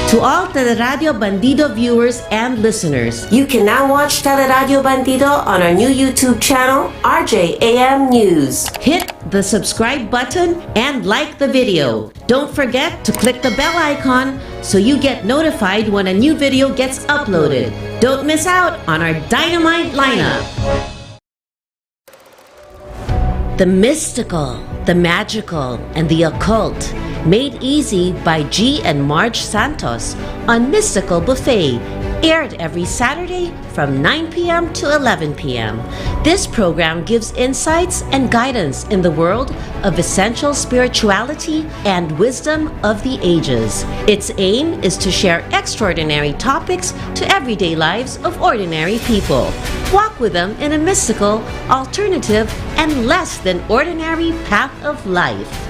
To all Teleradio Bandido viewers and listeners, you can now watch Teleradio Bandido on our new YouTube channel, RJAM News. Hit the subscribe button and like the video. Don't forget to click the bell icon so you get notified when a new video gets uploaded. Don't miss out on our dynamite lineup. The mystical, the magical, and the occult, made easy by G and Marge Santos on Mystical Buffet, aired every Saturday from 9 p.m. to 11 p.m. This program gives insights and guidance in the world of essential spirituality and wisdom of the ages. Its aim is to share extraordinary topics to everyday lives of ordinary people. Walk with them in a mystical, alternative, and less than ordinary path of life.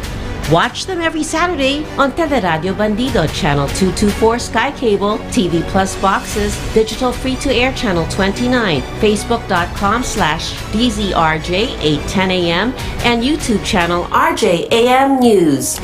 Watch them every Saturday on Teleradio Bandido Channel 224 Sky Cable, TV Plus boxes, digital free-to-air Channel 29, Facebook.com/DZRJ 8:10 a.m. and YouTube channel RJAM News.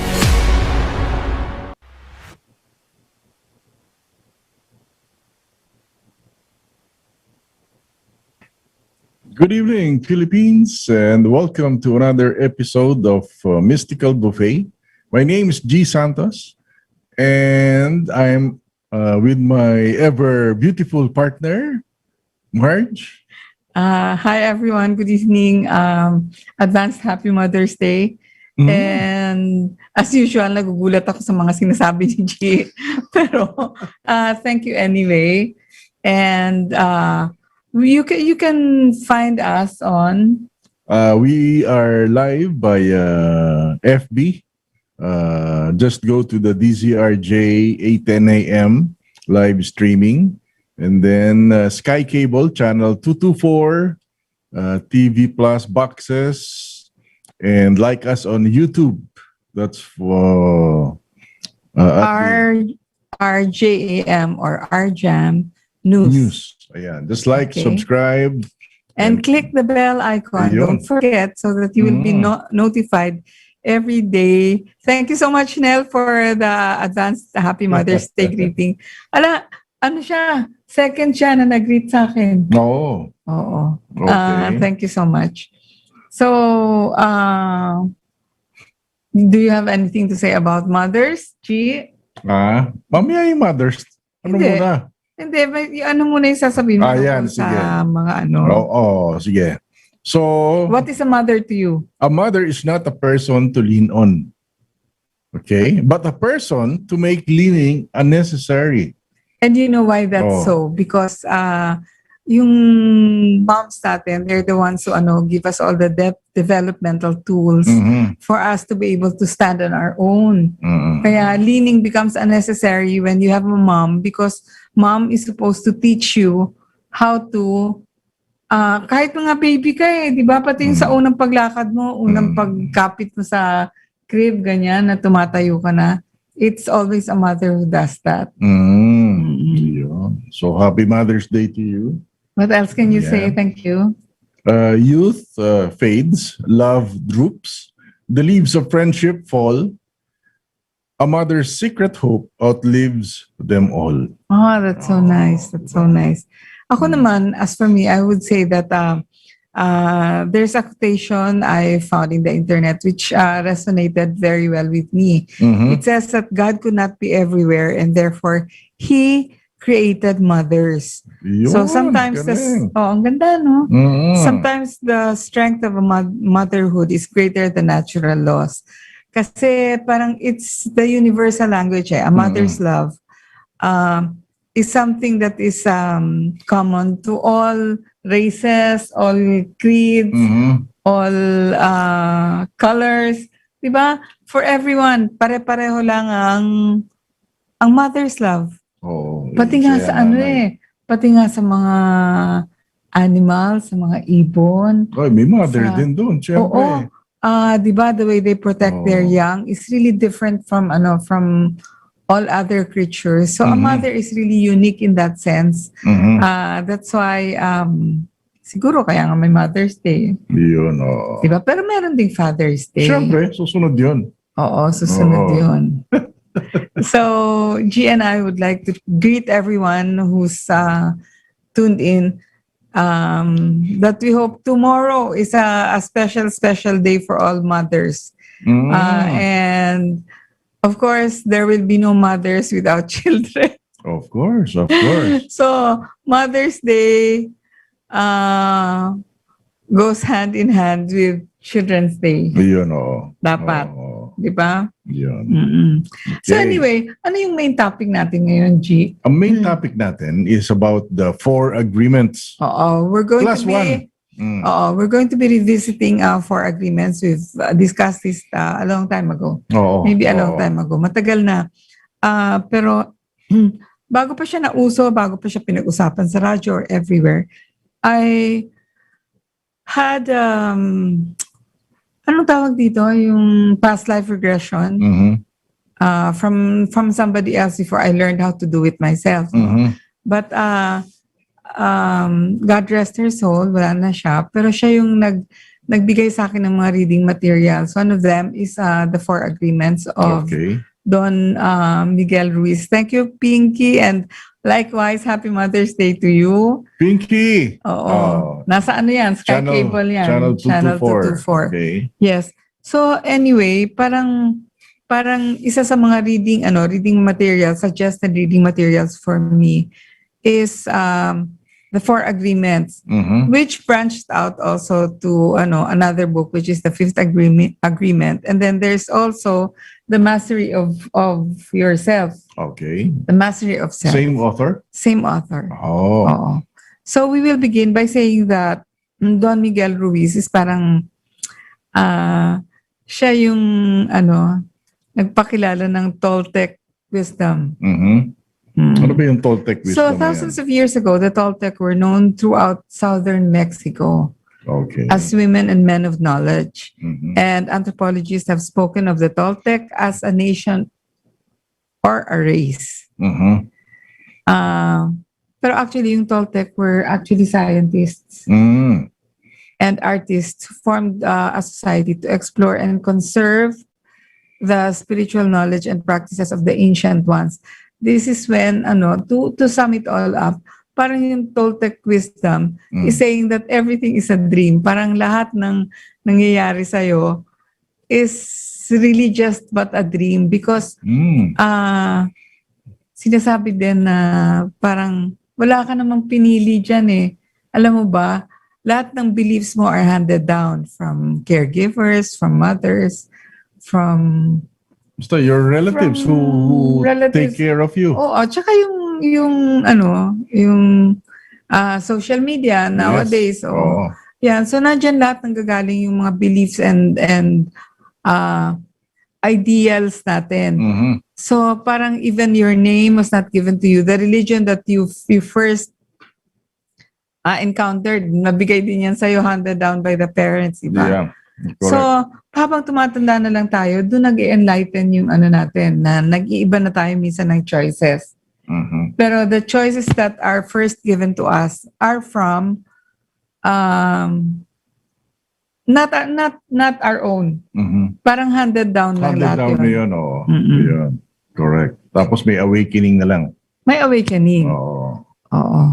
Good evening, Philippines, and welcome to another episode of Mystical Buffet. My name is G. Santos, and I'm with my ever beautiful partner, Marge. Hi, everyone. Good evening. Advanced Happy Mother's Day. And as usual, nagugulat ako sa mga sinasabi ni G. Pero thank you anyway. And you can find us on. We are live by FB. Just go to the DZRJ 8:10 a.m. live streaming, and then Sky Cable channel 224, TV Plus boxes, and like us on YouTube. That's for RJAM or RJAM News. Ayan. Just like, Okay. subscribe, And click the bell icon. Ayun. Don't forget so that you will be notified every day. Thank you so much, Nell, for the advanced Happy Mother's Day greeting. Ano siya? Second siya na nag-greet sa akin. Oo. Oo. Okay. Thank you so much. So, do you have anything to say about mothers, G? Mamaya yung mothers. Ano Hindi. muna? Hindi, ano muna yung sasabihin mo Yan, tungkol sa sige. mga ano? Oo, sige. So, What is a mother to you? a mother is not a person to lean on. Okay? But a person to make leaning unnecessary. And you know why that's so? Because yung moms natin, they're the ones who give us all the developmental tools for us to be able to stand on our own. Kaya leaning becomes unnecessary when you have a mom because mom is supposed to teach you how to kahit mga baby ka di ba? Pati yung sa unang paglakad mo, unang pagkapit mo sa crib, ganyan, na tumatayo ka na. It's always a mother who does that. Yeah. So, happy Mother's Day to you. What else can you say? Thank you. Youth fades, love droops, the leaves of friendship fall, a mother's secret hope outlives them all. Oh, that's so nice. That's so nice. Ako naman, as for me, I would say that there's a quotation I found in the internet which resonated very well with me. It says that God could not be everywhere and therefore He created mothers. So sometimes ang ganda, no? Sometimes the strength of a motherhood is greater than natural laws. Kasi parang it's the universal language. A mother's love is something that is common to all races, all creeds, all colors. Diba? For everyone, pare-pareho lang ang mother's love. Pati nga sa pati nga sa mga animals, sa mga ibon. May mother din doon, syempre. Diba, the way they protect their young is really different from all other creatures. So a mother is really unique in that sense. That's why siguro kaya nga may Mother's Day. Yun, Diba? Pero meron ding Father's Day. Siyempre, susunod yun. Oo, susunod yun. So, G and I would like to greet everyone who's tuned in. That we hope tomorrow is a special day for all mothers. And of course, there will be no mothers without children. Of course, of course. So, Mother's Day goes hand in hand with Children's Day. Yun, oh. Dapat. Oo. Di ba? Yun. So Okay. anyway, ano yung main topic natin ngayon, G? Ang main topic natin is about the 4 agreements. Oo, we're going Plus to be... one. We're going to be revisiting 4 agreements. We've discussed this a long time ago. Oo. Maybe a long Oo. time ago. Matagal na. Pero bago pa siya nauso, bago pa siya pinag-usapan sa radyo or everywhere, I had, anong tawag dito? Yung past life regression Mhm. from somebody else before I learned how to do it myself. Mhm. But God rest her soul, wala na siya. Pero siya yung nagbigay sa akin ng mga reading materials. One of them is the 4 agreements of Okay. Don Miguel Ruiz. Thank you, Pinky. And likewise, Happy Mother's Day to you. Pinky. Oo. Nasa ano yan? Sky Cable yan. Channel 224. 224. Okay. Yes. So anyway, parang isa sa mga reading materials, suggested reading materials for me is the 4 agreements, Mhm. which branched out also to another book, which is the 5th agreement. And then there's also the mastery of yourself, Okay. the mastery of self. Same author? Same author. Oh. Oo. So we will begin by saying that Don Miguel Ruiz is parang siya yung nagpakilala ng Toltec wisdom. Mhm. Ano ba yung Toltec wisdom? So na yan? thousands of years ago, the Toltec were known throughout southern Mexico Okay. as women and men of knowledge. Mhm. And anthropologists have spoken of the Toltec as a nation or a race. Mhm. Pero actually, yung Toltec were actually scientists Mm. and artists who formed a society to explore and conserve the spiritual knowledge and practices of the ancient ones. This is when, to sum it all up, parang yung Toltec wisdom is saying that everything is a dream. Parang lahat ng nangyayari sa'yo is really just but a dream because Mm. sinasabi din na parang wala ka namang pinili dyan eh. Alam mo ba, lahat ng beliefs mo are handed down from caregivers, from mothers, from... Basta your relatives From who relatives. take care of you. Oo, tsaka yung social media nowadays. Yes. Oo. Yan, so nandyan lahat ng gagaling yung mga beliefs and ideals natin. Mhm. So parang even your name was not given to you. The religion that you first encountered, nabigay din yan sa'yo, handed down by the parents, diba? Yeah. Correct. So, habang tumatanda na lang tayo, doon nag-enlighten yung natin, na nag-iiba na tayo minsan ng choices. Mhm. Pero the choices that are first given to us are from not our own. Mhm. Parang handed down lang Handed lahat down na yun. yun, oo. Mm-mm. Yun. Correct. Tapos may awakening na lang. May awakening. Oo. Oo.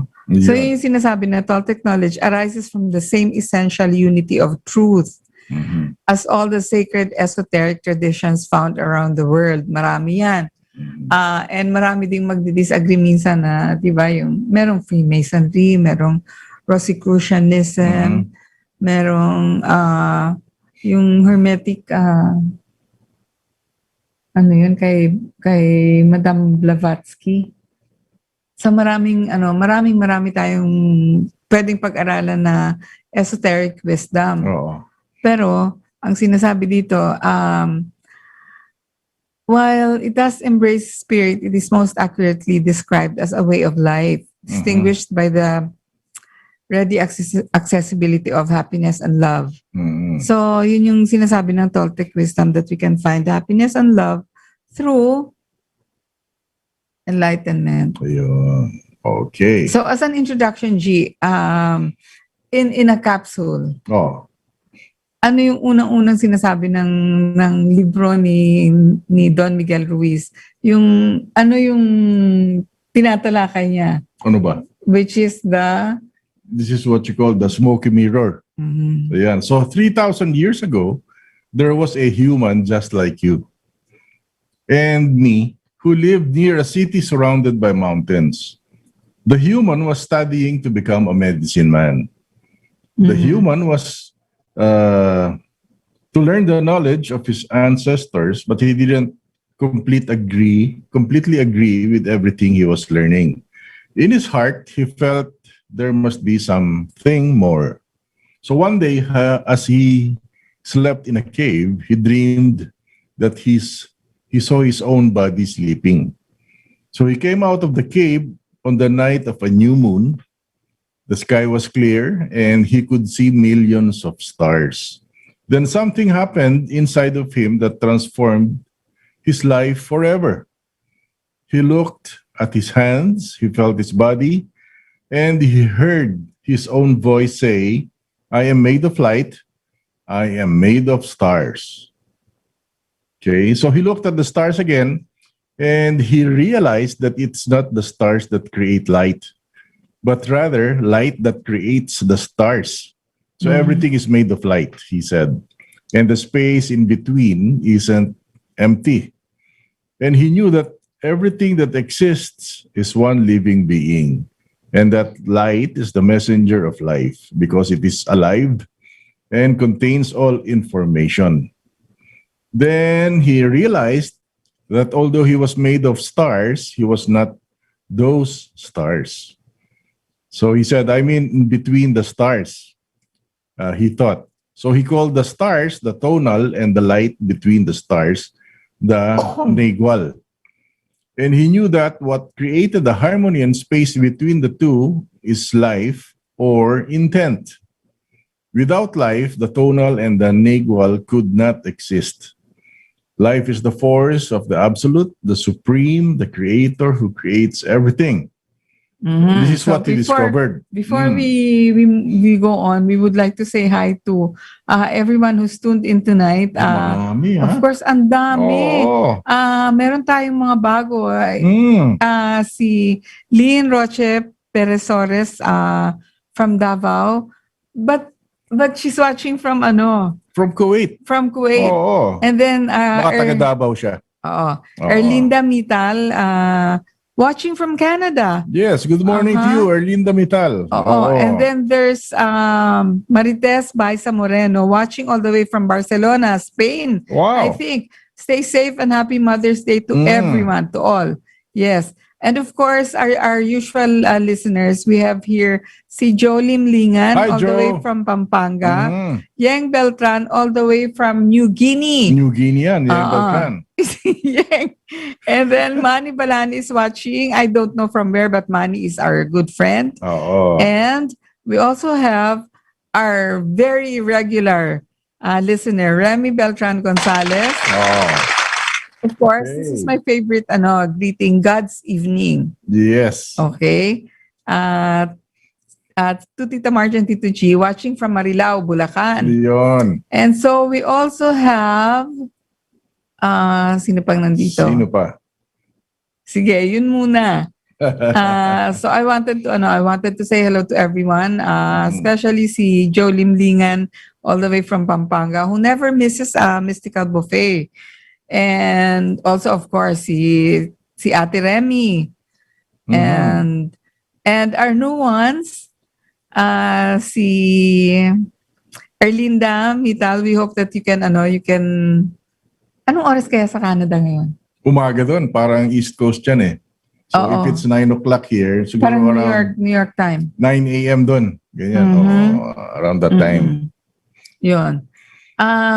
So Yun. yung sinasabi na Toltec knowledge arises from the same essential unity of truth Mhm. as all the sacred esoteric traditions found around the world. Marami yan. Mhm. And marami ding magdi-disagree minsan na, di ba, yung merong Freemasonry, merong Rosicrucianism, merong yung Hermetic, kay Madame Blavatsky. So marami tayong pwedeng pag-aralan na esoteric wisdom. Oo. Pero, ang sinasabi dito, while it does embrace spirit, it is most accurately described as a way of life, distinguished by the ready accessibility of happiness and love. Mhm. So, yun yung sinasabi ng Toltec wisdom, that we can find happiness and love through enlightenment. Ayun. Okay. So, as an introduction, G, in a capsule, Oh. ano yung unang-unang sinasabi ng libro ni Don Miguel Ruiz? Yung ano yung tinatalakay niya, Ano ba? which is This is what you call the smoky mirror. Ayan. So 3,000 years ago, there was a human just like you and me who lived near a city surrounded by mountains. The human was studying to become a medicine man. The human was to learn the knowledge of his ancestors, but he didn't completely agree with everything he was learning. In his heart, he felt there must be something more. So one day, as he slept in a cave, he dreamed that he saw his own body sleeping. So he came out of the cave on the night of a new moon. The sky was clear and he could see millions of stars. Then something happened inside of him that transformed his life forever. He looked at his hands, he felt his body, and he heard his own voice say, "I am made of light, I am made of stars." Okay, so he looked at the stars again and he realized that it's not the stars that create light, but rather light that creates the stars. So everything is made of light, he said. And the space in between isn't empty. And he knew that everything that exists is one living being. And that light is the messenger of life because it is alive and contains all information. Then he realized that although he was made of stars, he was not those stars. So he said, I'm in between the stars, he thought. So he called the stars the tonal and the light between the stars the negual. And he knew that what created the harmony and space between the two is life or intent. Without life, the tonal and the negual could not exist. Life is the force of the absolute, the supreme, the creator who creates everything. This is So what he discovered. Before we go on, we would like to say hi to everyone who's tuned in tonight. Marami, ha? Of course, ang dami. Oo. Meron tayong mga bago. Mm. Si Lynn Roche Perezores from Davao. But she's watching from From Kuwait. from Kuwait. Oo. And then Baka taga Davao siya. Oo. Erlinda Mital watching from Canada. Yes, good morning to you, Erlinda Mital. Oo. And then there's Marites Baisa Moreno watching all the way from Barcelona, Spain. Wow. I think. Stay safe and happy Mother's Day to everyone, to all. Yes. And of course, our usual listeners, we have here si Jolim Lingan, Hi, all the Jo. way from Pampanga. Yang Beltran, all the way from New Guinea. New Guinea yan, yan, Oo. Balkan. Yang. And then Manny Balani is watching. I don't know from where, but Manny is our good friend. Oo. And we also have our very regular listener, Remy Beltran Gonzalez. Oh. Of course, this is my favorite greeting, God's evening. Yes. Okay? To Tita Marge and Tito G, watching from Marilao, Bulacan. Yun. And so we also have, sino pang nandito? Sino pa? Sige, yun muna. So I wanted to say hello to everyone, especially si Joe Limlingan, all the way from Pampanga, who never misses a mystical buffet. And also, of course, si Ate Remy. And our new ones, si Erlinda Mital. We hope that you can, anong oras kaya sa Canada ngayon? Umaga doon, parang East Coast yan eh. So Oo. if it's 9 o'clock here, siguro Parang around New York time. 9 a.m. doon. Ganyan, around that time. Yun.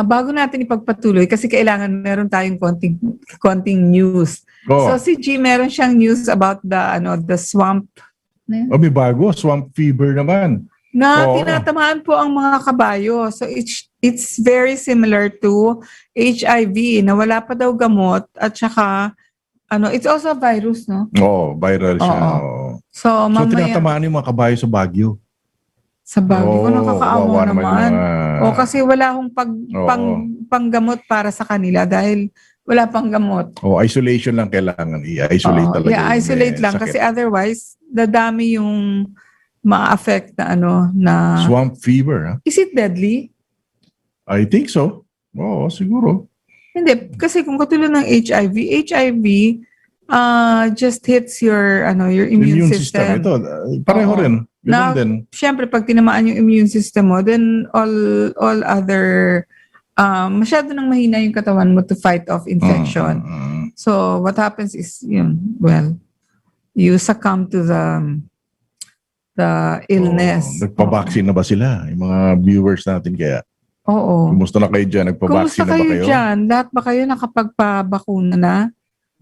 Bago natin ipagpatuloy, kasi kailangan meron tayong konting news. Oh. So si G, meron siyang news about the swamp. Oh, may bago, swamp fever naman. Na Oo. tinatamaan po ang mga kabayo. So it's very similar to HIV, na wala pa daw gamot, at saka it's also a virus, no? Oo, viral siya. Oo. Oo. So So mamaya, tinatamaan yung mga kabayo sa Baguio. Sa Baguio, nakakaawa kawawa naman naman. yung mga... O kasi wala akong Oo. panggamot para sa kanila dahil wala pang gamot. isolation lang kailangan. I-isolate Oo. talaga. Yeah, yung isolate may lang sakit. kasi otherwise dadami yung ma-affect na na Swamp fever, ha? is it deadly? I think so. Oo, siguro. Hindi kasi kung katulad ng HIV just hits your your immune system. Ito, pareho Oo. rin. Ganun Na- din. Siyempre pag tinamaan yung immune system mo, then all other masyado nang mahina yung katawan mo to fight off infection. So what happens is you succumb to the illness. Nagpa-vaccine na ba sila? Yung mga viewers natin kaya. Oo. Kumusta na kayo dyan? Kumusta Nagpa-vaccine na ba kayo kayo? dyan? Lahat ba kayo nakapagpabakuna na?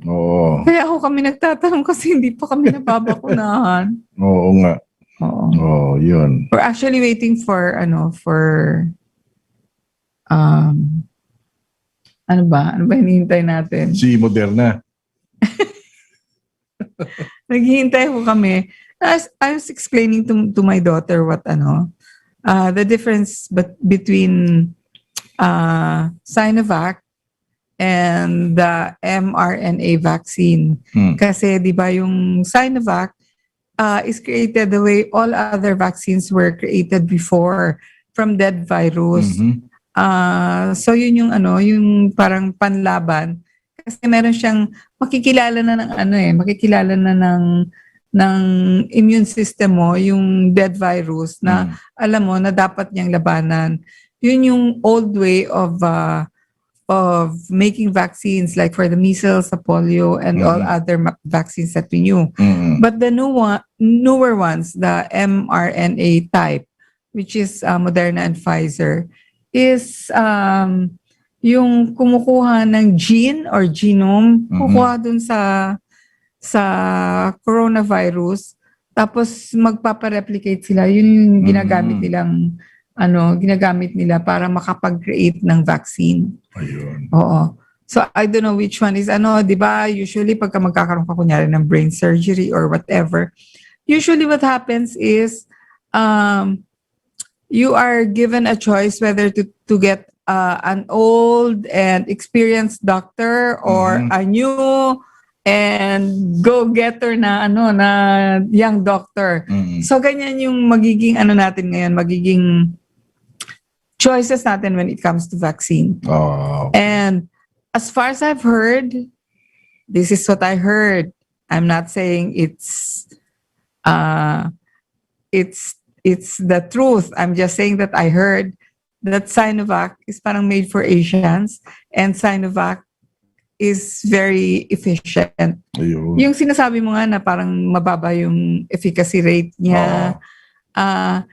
Oo. Kaya kami nagtatanong kasi hindi pa kami nababakunahan. Oo nga. Oo. Oo, yun. We're actually waiting for ano ba hinihintay natin? Si Moderna. Naghihintay ko kami. As I was explaining to my daughter what the difference between Sinovac and the mRNA vaccine. Kasi 'di ba yung Sinovac is created the way all other vaccines were created before from dead virus. Mhm. So yun yung yung parang panlaban kasi meron siyang makikilala na ng immune system mo yung dead virus na alam mo na dapat niyang labanan. Yun yung old way of making vaccines like for the measles, the polio, and all other vaccines that we knew. But the newer ones, the mRNA type, which is Moderna and Pfizer, is yung kumukuha ng gene or genome, kukuha dun sa coronavirus, tapos magpapareplicate sila. Yun yung ginagamit nila para makapag-create ng vaccine. Ayun. Oo. So, I don't know which one is di ba, usually pagka magkakaroon ka kunyari ng brain surgery or whatever, usually what happens is, you are given a choice whether to get an old and experienced doctor or a new and go-getter na young doctor. So ganyan yung magiging natin ngayon, magiging choices natin when it comes to vaccine. Oh. And as far as I've heard, this is what I heard. I'm not saying it's the truth. I'm just saying that I heard that Sinovac is parang made for Asians and Sinovac is very efficient. Ayun. Yung sinasabi mo nga na parang mababa yung efficacy rate niya.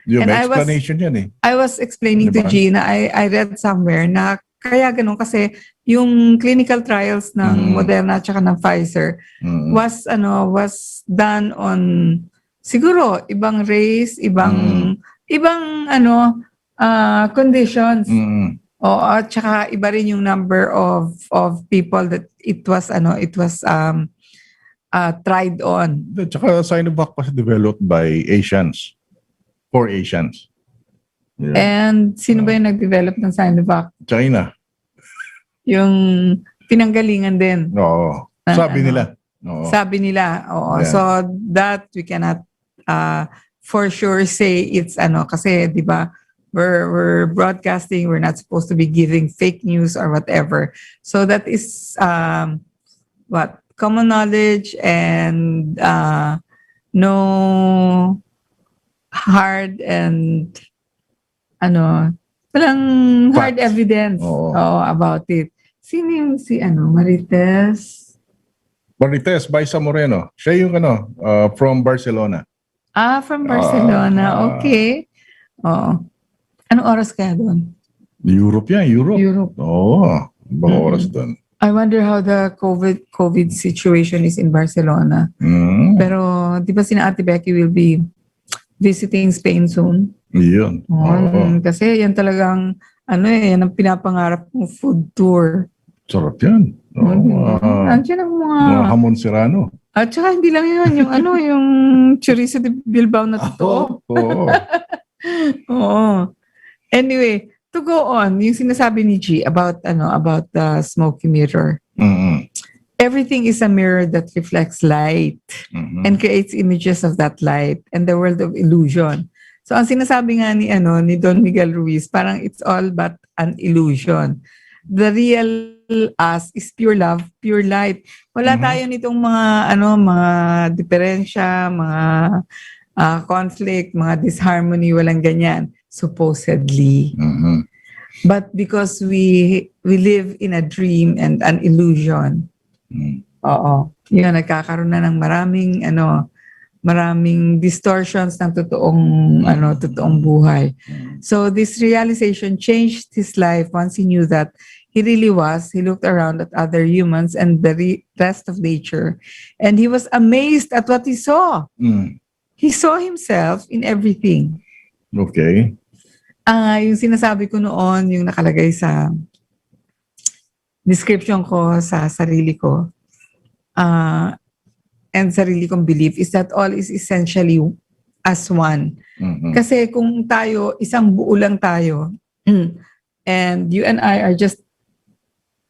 Yung and explanation yan eh. I was explaining to Diba? Gina, I read somewhere na kaya ganun kasi yung clinical trials ng Moderna at saka ng Pfizer was done on siguro ibang race, ibang conditions. O at saka iba rin yung number of people that it was tried on. At saka Sinovac was developed by Asians. For Asians. Yeah. And sino ba yung nag-develop ng Sinovac? China. Yung pinanggalingan din. Oo. Sabi nila. Oo. Sabi nila. Oo. Yeah. So that we cannot for sure say it's kasi 'di ba we're broadcasting, we're not supposed to be giving fake news or whatever. So that is common knowledge and no hard and walang hard evidence about it. Sino yung Marites Baisa Moreno. Siya yung from Barcelona. From Barcelona. Okay. Oo. Anong oras kaya doon? Europe yan, Europe. Oo. Ibang oras doon. I wonder how the COVID situation is in Barcelona. Pero di ba sina Ate Becky will be visiting Spain soon? Yun. Kasi yan talagang yan ang pinapangarap kong food tour. Sarap yan. Andiyan ang mga hamon serrano. At saka hindi lang yun, yung yung chorizo de Bilbao na totoo. Oo. Oo. Anyway, to go on, yung sinasabi ni G about the smoky mirror. Mm-hmm. Everything is a mirror that reflects light Mm-hmm. and creates images of that light and the world of illusion. So ang sinasabi nga ni Don Miguel Ruiz, parang it's all but an illusion. The real us is pure love, pure light. Wala Mhm. tayo nitong mga diferensya, mga conflict, mga disharmony, walang ganyan, supposedly. Mm-hmm. But because we live in a dream and an illusion, oo, yun, nagkakaroon na ng maraming distortions ng totoong buhay. So this realization changed his life once he knew that he really was. He looked around at other humans and the rest of nature, and he was amazed at what he saw. Mm. He saw himself in everything. Okay. Yung sinasabi ko noon, yung nakalagay sa description ko sa sarili ko, and sarili kong belief is that all is essentially as one. Mm-hmm. Kasi kung tayo, isang buo lang tayo, and you and I are just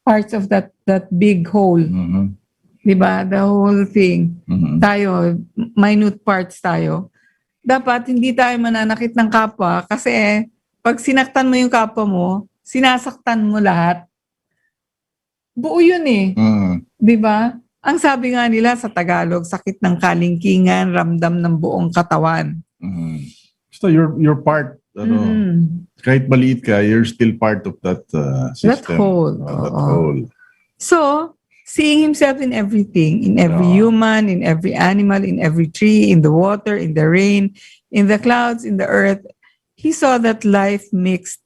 parts of that big whole, Mm-hmm. di ba? The whole thing. Mm-hmm. Tayo, minute parts tayo. Dapat hindi tayo mananakit ng kapwa kasi pag sinaktan mo yung kapwa mo, sinasaktan mo lahat. Buo yun eh. Mm-hmm. Di ba? Ang sabi nga nila sa Tagalog, sakit ng kalingkingan, ramdam ng buong katawan. Mm-hmm. So you're part, kahit maliit ka, you're still part of that system. That whole. That Oo. whole. So, seeing himself in everything, in every human, in every animal, in every tree, in the water, in the rain, in the clouds, in the earth, he saw that life mixed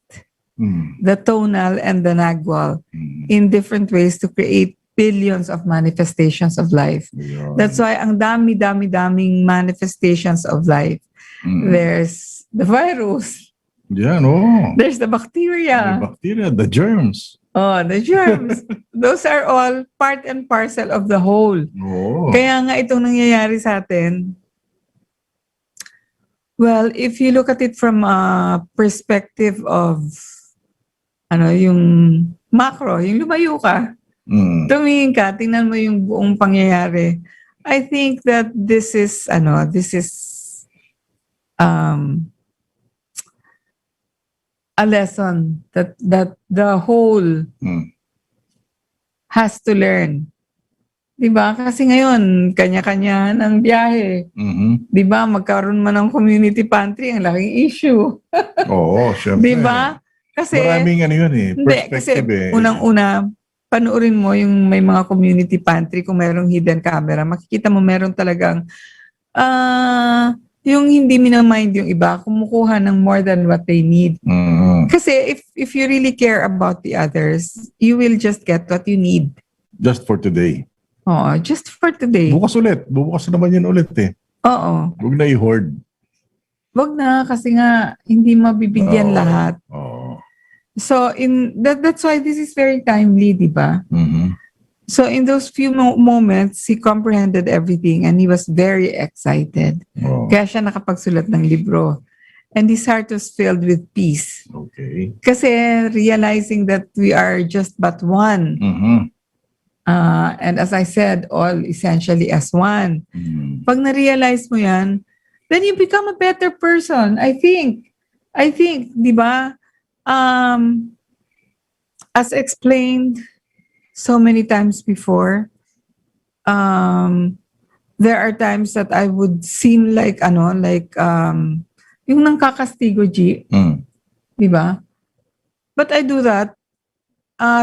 the tonal and the nagwal in different ways to create billions of manifestations of life. Yeah. That's why ang daming manifestations of life. There's the virus. Yeah, no. There's the bacteria. The bacteria, the germs. Oh, the germs. Those are all part and parcel of the whole. Oh. Kaya nga itong nangyayari sa atin, well, if you look at it from a perspective of yung macro, yung lumayo ka, tumingin ka, tingnan mo yung buong pangyayari. I think that this is a lesson that the whole has to learn. Diba? Kasi ngayon, kanya-kanya ng biyahe. Diba? Magkaroon man ng community pantry, ang laking issue. Oo, syempre. Diba? Kasi, maraming yun eh. hindi, kasi Perspective eh. unang-una, panuorin mo yung may mga community pantry, kung mayroong hidden camera, makikita mo meron talagang yung hindi minamind yung iba, kumukuha ng more than what they need. Kasi if you really care about the others, you will just get what you need. Just for today. Oo, just for today. Bukas ulit. Bukas naman yan ulit eh. Oo. Huwag na i-hoard. Wag na, kasi nga, hindi mabibigyan lahat. Oo. So, that's why this is very timely, di ba? Mhm. So, in those few moments, he comprehended everything and he was very excited. Oo. Kaya siya nakapagsulat ng libro. And his heart was filled with peace. Okay. Kasi realizing that we are just but one. Mhm. And as I said, all essentially as one. Mhm. Pag na-realize mo yan, then you become a better person. I think, di ba? As explained so many times before, there are times that I would seem like yung nangkakastigo, G, di ba? But I do that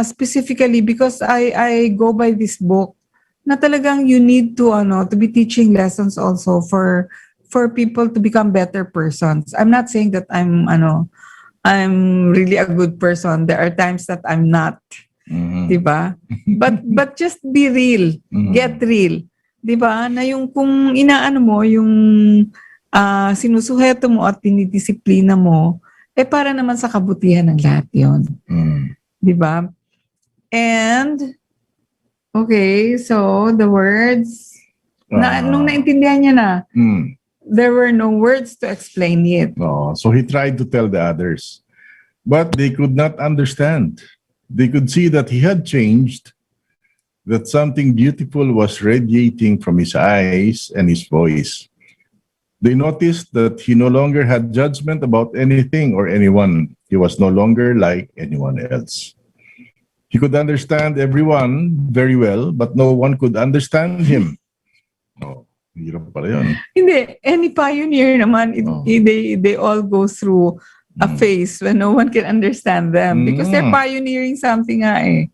specifically because I go by this book na talagang you need to be teaching lessons also for people to become better persons. I'm not saying that I'm really a good person. There are times that I'm not. Diba? But just be real. Get real. Diba? Na yung kung inaano mo, yung sinusuheto mo at dinidisiplina mo, para naman sa kabutihan ng lahat yun. Diba? And, okay, so the words, nung naintindihan niya na, there were no words to explain it. No, so he tried to tell the others, but they could not understand. They could see that he had changed, that something beautiful was radiating from his eyes and his voice. They noticed that he no longer had judgment about anything or anyone. He was no longer like anyone else. He could understand everyone very well, but no one could understand him. Oh, hirap pala yun. Hindi, any pioneer naman, Oh. they all go through a phase when no one can understand them because they're pioneering something nga eh.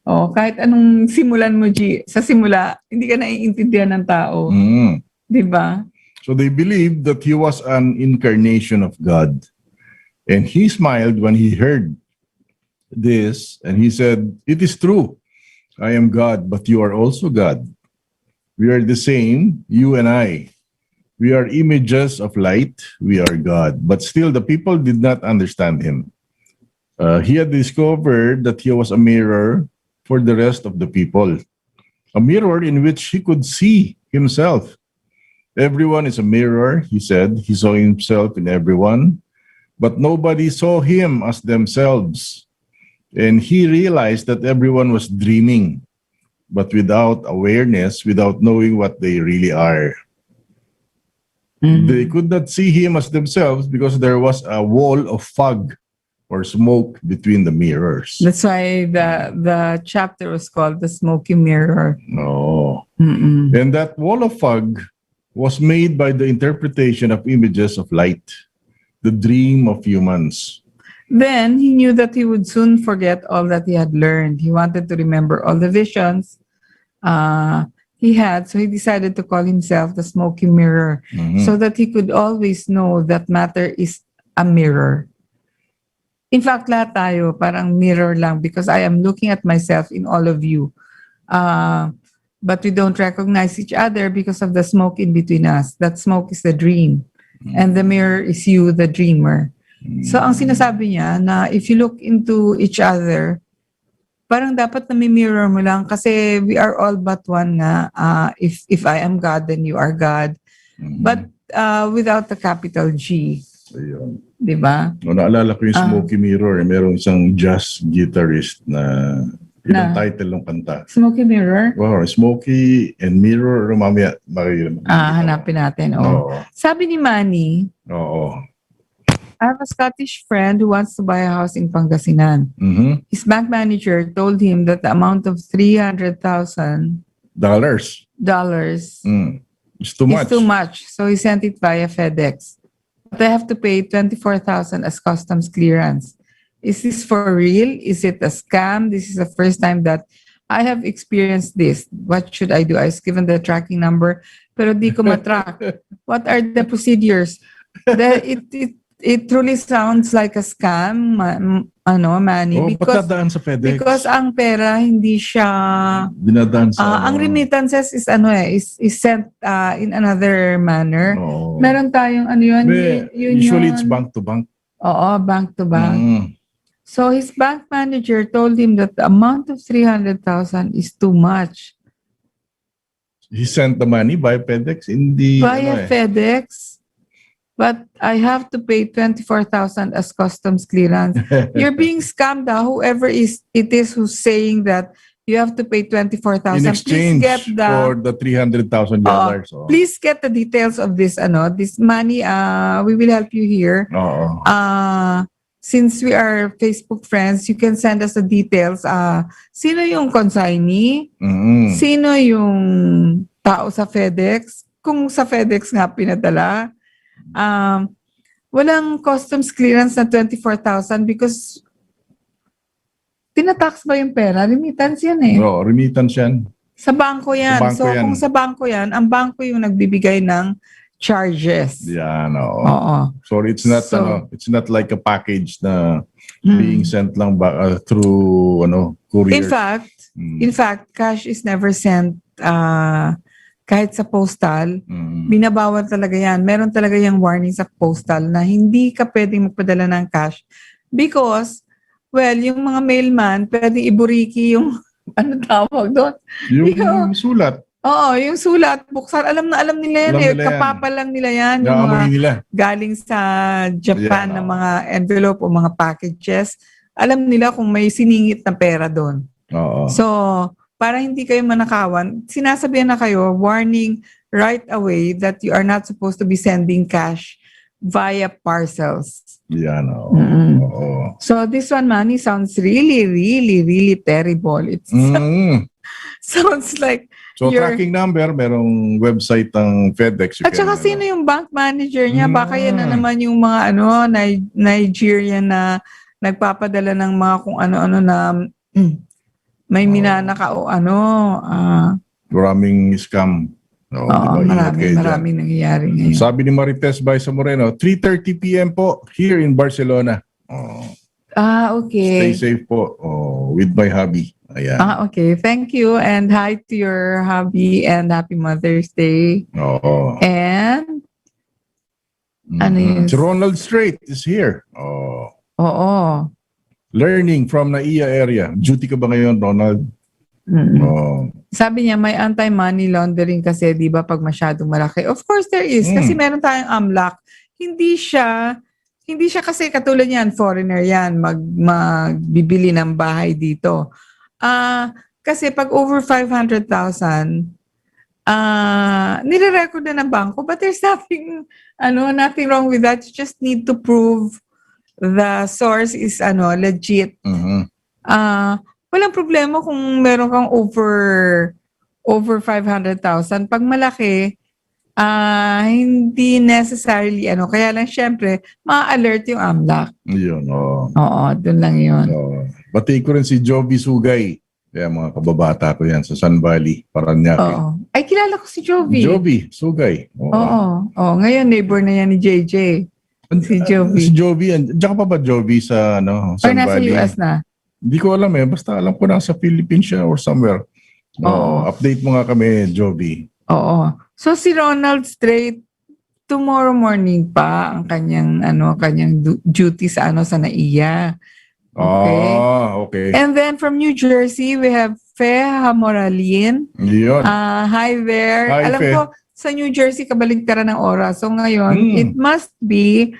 Oh, kahit anong simulan mo, G, sa simula, hindi ka naiintindihan ng tao. Mm. Di ba? So they believed that he was an incarnation of God. And he smiled when he heard this, and he said, "It is true. I am God, but you are also God. We are the same, you and I. We are images of light. We are God." But still, the people did not understand him. He had discovered that he was a mirror for the rest of the people, a mirror in which he could see himself. Everyone is a mirror, he said. He saw himself in everyone, but nobody saw him as themselves. And he realized that everyone was dreaming, but without awareness, without knowing what they really are. They could not see him as themselves because there was a wall of fog or smoke between the mirrors. That's why the chapter was called The Smoky Mirror. No. Mm-mm. And that wall of fog was made by the interpretation of images of light, the dream of humans. Then he knew that he would soon forget all that he had learned. He wanted to remember all the visions he had, so he decided to call himself the Smoky Mirror, so that he could always know that matter is a mirror. In fact, lahat tayo parang mirror lang because I am looking at myself in all of you. But we don't recognize each other because of the smoke in between us. That smoke is the dream. And the mirror is you, the dreamer. So ang sinasabi niya na if you look into each other, parang dapat na may mirror mo lang kasi we are all but one nga. If I am God, then you are God. But without the capital G. Ayun. Di ba? No, naalala ko yung Smoky Mirror. Merong isang jazz guitarist na ilang title ng kanta. Smoky Mirror? Wow, Smoky and Mirror. Mamaya, Hanapin natin. Oh. Oo. Sabi ni Manny, Oo. I have a Scottish friend who wants to buy a house in Pangasinan. Mhm. His bank manager told him that the amount of $300,000 Dollars. It's too much. is too much. So he sent it via FedEx. But I have to pay $24,000 as customs clearance. Is this for real? Is it a scam? This is the first time that I have experienced this. What should I do? I was given the tracking number, pero di ko matrack. What are the procedures? It truly sounds like a scam, Manny. Oh, ba't dadaan sa FedEx? Because ang pera hindi siya Dinadaan sa ang remittances is is sent in another manner. Oo. Meron tayong yun, Usually it's bank to bank. Oo, bank to bank. So his bank manager told him that the amount of 300,000 is too much. He sent the money by FedEx in the Via FedEx. But I have to pay 24,000 as customs clearance. You're being scammed. Whoever it is who's saying that you have to pay 24,000. in exchange please get for the $300,000. Please get the details of this this money. We will help you here. Oo. Since we are Facebook friends, you can send us the details. Sino yung consignee? Mhm. Sino yung tao sa FedEx? Kung sa FedEx nga pinadala. Walang customs clearance na 24,000 because tinatax ba yung pera? Remittance yan eh. Oo, remittance yan. Sa bangko yan. Sa bangko yan. Kung sa bangko yan, ang bangko yung nagbibigay ng charges. Yan, oo. Oo. So it's not like a package na being sent lang through courier. In fact, cash is never sent kahit sa postal. Binabawal talaga yan. Meron talaga yung warning sa postal na hindi ka pwedeng magpadala ng cash because, yung mga mailman, pwedeng iburiki yung, tawag doon? Yung sulat. Oo, yung sulat, buksan, alam nila yan Alam eh. nila yan. Kapapa lang nila yan. Yung mga Naamoy nila. galing sa Japan Yan, na oo. mga envelope o mga packages. Alam nila kung may siningit na pera doon. Oo. So, para hindi kayo manakawan, sinasabihan na kayo, warning right away that you are not supposed to be sending cash via parcels. Yan, oo. Mm-mm. Oo. So, this one, Manny, sounds really, really, really terrible. It sounds like So, Your- tracking number, merong website ng FedEx. At saka sino yung bank manager niya? Baka yan na Mm. naman yung mga Nigerian na nagpapadala ng mga kung ano-ano na may minanaka o Maraming scam. Oo, oo, Ingat kayo dyan. maraming nangyayari ngayon. Sabi ni Marites Baisa Moreno, 3:30 p.m. po here in Barcelona. Oh, Okay. stay safe po with my hubby. Ayan. Okay. Thank you and hi to your hubby and happy Mother's Day. Oo. And ano yun? Si Ronald Strait is here. oo. Learning from NAIA area. Duty ka ba ngayon, Ronald? Oh. Sabi niya may anti-money laundering kasi 'di ba pag masyadong malaki. Of course there is kasi meron tayong AMLAC. Hindi siya kasi katulad niyan, foreigner 'yan, magbibili ng bahay dito. Kasi pag over 500,000 nire-record na ng bangko, but there's nothing wrong with that. You just need to prove the source is legit. Walang problema kung meron kang over 500,000. Pag malaki, hindi necessarily kaya lang syempre, ma-alert yung AMLAC. Yun, Oo, dun lang yun. Bati ko rin si Joby Sugay. Kaya mga kababata ko yan sa Sun Valley, Paranaque. Oo. Ay, kilala ko si Joby. Joby Sugay. Oo. Ngayon, neighbor na yan ni JJ. Si Joby. Si Joby. Diyan ka pa ba Joby sa Or Sun nasa Valley? US na? Hindi ko alam basta alam ko na sa Philippines siya or somewhere. Update mo nga kami, Joby. Oo. So si Ronald Strait, tomorrow morning pa ang kanyang duty sa NAIA. Okay. Okay. And then from New Jersey, we have Fe Hamoralin. Yun. Hi there. Hi, Alam Fe. ko, sa New Jersey, kabaligtaran ng oras. So ngayon, it must be,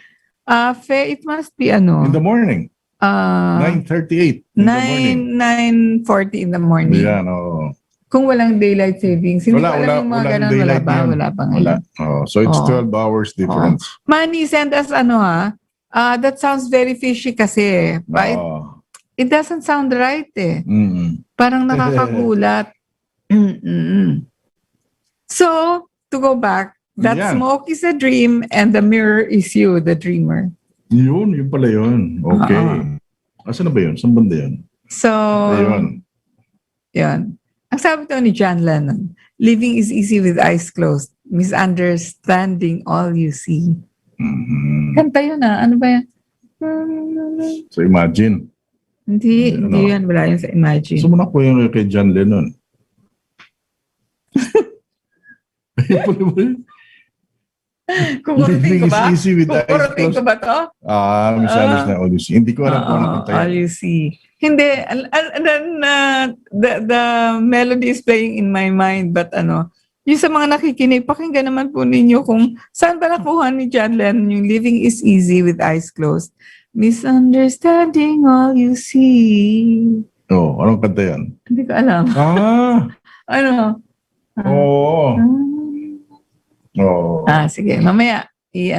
Fe, it must be In the morning. 9:38 in the morning. 9:40 in the morning. Yan, Kung walang daylight savings. Hindi ko alam yung mga walang ganun. daylight yan. Wala pa ngayon. So it's Oo. 12 hours difference. Manny, send us that sounds very fishy kasi. But it doesn't sound right eh. Parang nakakagulat. So, to go back, that Yan. smoke is a dream and the mirror is you, the dreamer. Yun pala yun. Okay. Asan na ba yun? Saan banda yun? So, Ayun. yun. Ang sabi to ni John Lennon, living is easy with eyes closed, misunderstanding all you see. Kanta yun Ano ba yan? So imagine. Hindi yan. Wala yun sa Imagine. So muna ko yun kay John Lennon. Ayun pala ba yun? Kukurutin ko ba? Living is easy with eyes Kukurutin ko closed. ba to? Misunderstand all you see. Hindi ko alam kung ano kanta All yun. you see. Hindi. The melody is playing in my mind but yung sa mga nakikinig, pakinggan naman po ninyo kung saan ba nakuha ni John Lennon yung living is easy with eyes closed. Misunderstanding all you see. Anong kanta yan? Hindi ko alam. Oo. Sige. Mamaya,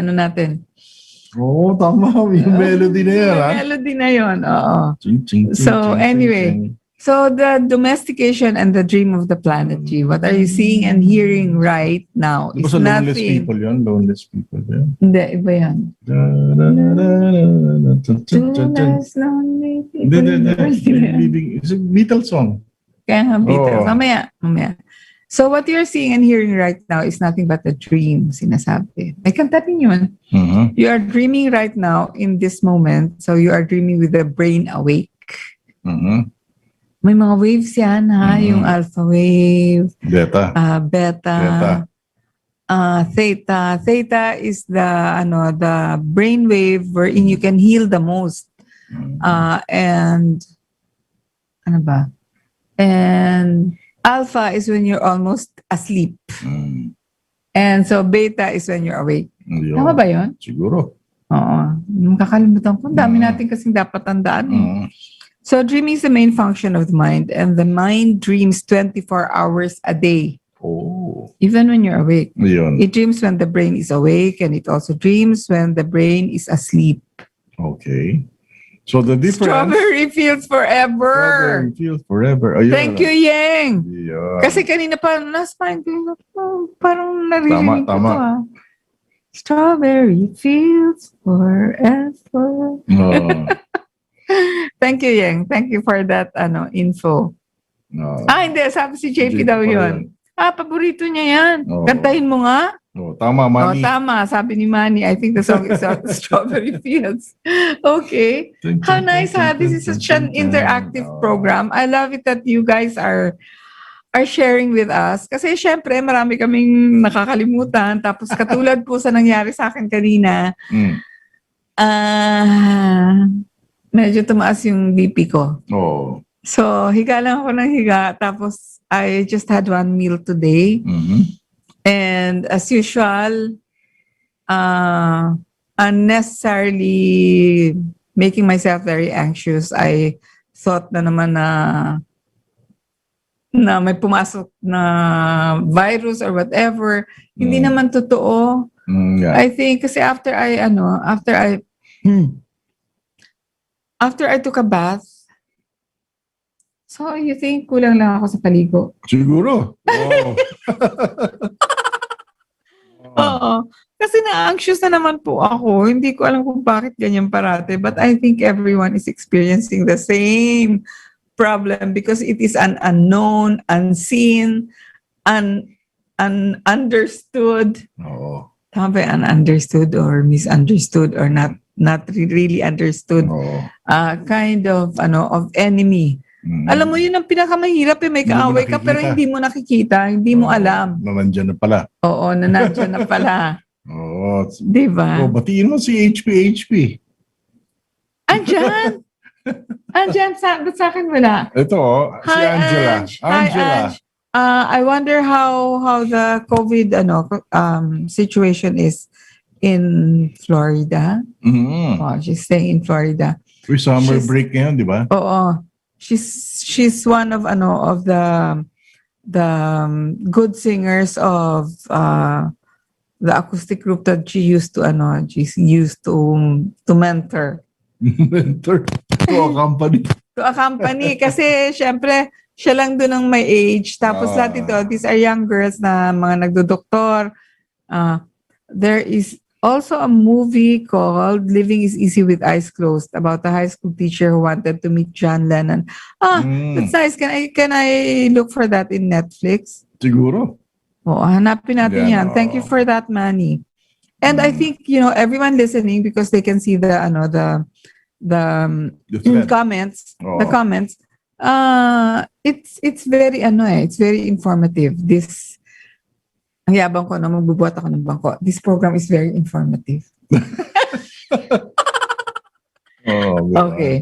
natin. Tama. Yung melody na yan, Yung melody na yun, oo. Ching, ching, ching, So, ching, anyway. ching, ching. So, the domestication and the dream of the planet, G, what are you seeing and hearing right now? Di ba It's sa loneless nothing. people yun? Loneless people yun. Hindi, iba yan. Two nice lonely people. It's a Beatles song. Kaya nga, Beatles. Oo. Mamaya. So, what you're seeing and hearing right now is nothing but a dream, sinasabi. May kanta rin yun. You are dreaming right now in this moment. So, you are dreaming with the brain awake. May mga waves yan, yung alpha wave, Beta. beta, theta. Theta is the brain wave wherein you can heal the most. And ano ba? And Alpha is when you're almost asleep. Mm. And so beta is when you're awake. Yun. Tama ba yun? Siguro. Oo. Makakalimutan ko. Ang dami natin kasing dapat tandaan. So dreaming is the main function of the mind, and the mind dreams 24 hours a day, Oh. even when you're awake. Yun. It dreams when the brain is awake, and it also dreams when the brain is asleep. Okay. So the difference... Strawberry fields forever. Strawberry fields forever. Ayun. Thank you, Yeng. Yeah. Kasi kanina pa, nasa mind ko, parang naririnig ko Tama. to, ah. Strawberry fields forever. No. Thank you, Yeng. Thank you for that info. No. Hindi. Sabi si JP daw pala yun. Paborito niya yan. Oo. Kantahin mo nga. Oh, tama, Manny. Tama. Sabi ni Manny. I think the song is Strawberry Fields. Okay. How nice, ha? This is such an interactive program. I love it that you guys are sharing with us. Kasi syempre, marami kaming nakakalimutan. Tapos katulad po sa nangyari sa akin kanina, medyo tumaas yung BP ko. Oh. So, higa lang ako ng higa. Tapos, I just had one meal today. Mhm. And as usual, unnecessarily making myself very anxious. I thought na naman na may pumasok na virus or whatever. Hindi naman totoo. Yeah. I think kasi after I took a bath, so you think kulang lang ako sa paligo? Siguro. Oh. Oo. Kasi na-anxious na naman po ako. Hindi ko alam kung bakit ganyan parate. But I think everyone is experiencing the same problem because it is an unknown, unseen, understood. Oo. Tama ba yung ununderstood or misunderstood or not really understood? Oo. Kind of enemy. Alam mo, yun ang pinakamahirap May Hindi mo kaaway ka pero nakikita. hindi mo nakikita, hindi mo alam. Na nandyan na pala. Oo, na nandyan na pala. Oo. Diba? Oh, batiin mo si HP. Andyan! Andyan, sa akin wala. Ito, si Hi, Angela. Ange. Hi, Ange. I wonder how the COVID situation is in Florida. Mhm. Oh, she's staying in Florida. Uy, summer She's- break ngayon, di ba? Oo. She's one of the good singers of the acoustic group that she used to mentor. Mentor. To a company. To a company kasi syempre siya lang doon ang may age tapos lahat ito these are young girls na mga nagdodoktor. There is also a movie called Living is Easy with Eyes Closed about a high school teacher who wanted to meet John Lennon. That's nice. Can I look for that in Netflix? Siguro. Oo, hanapin natin Yan, yan. Thank you oo. for that, Manny. And I think, everyone listening because they can see the The thread. comments, Oo. the comments. It's very it's very informative. Ang yabang ko na magbubuhat ako ng bangko. This program is very informative. Oh, diba? Okay.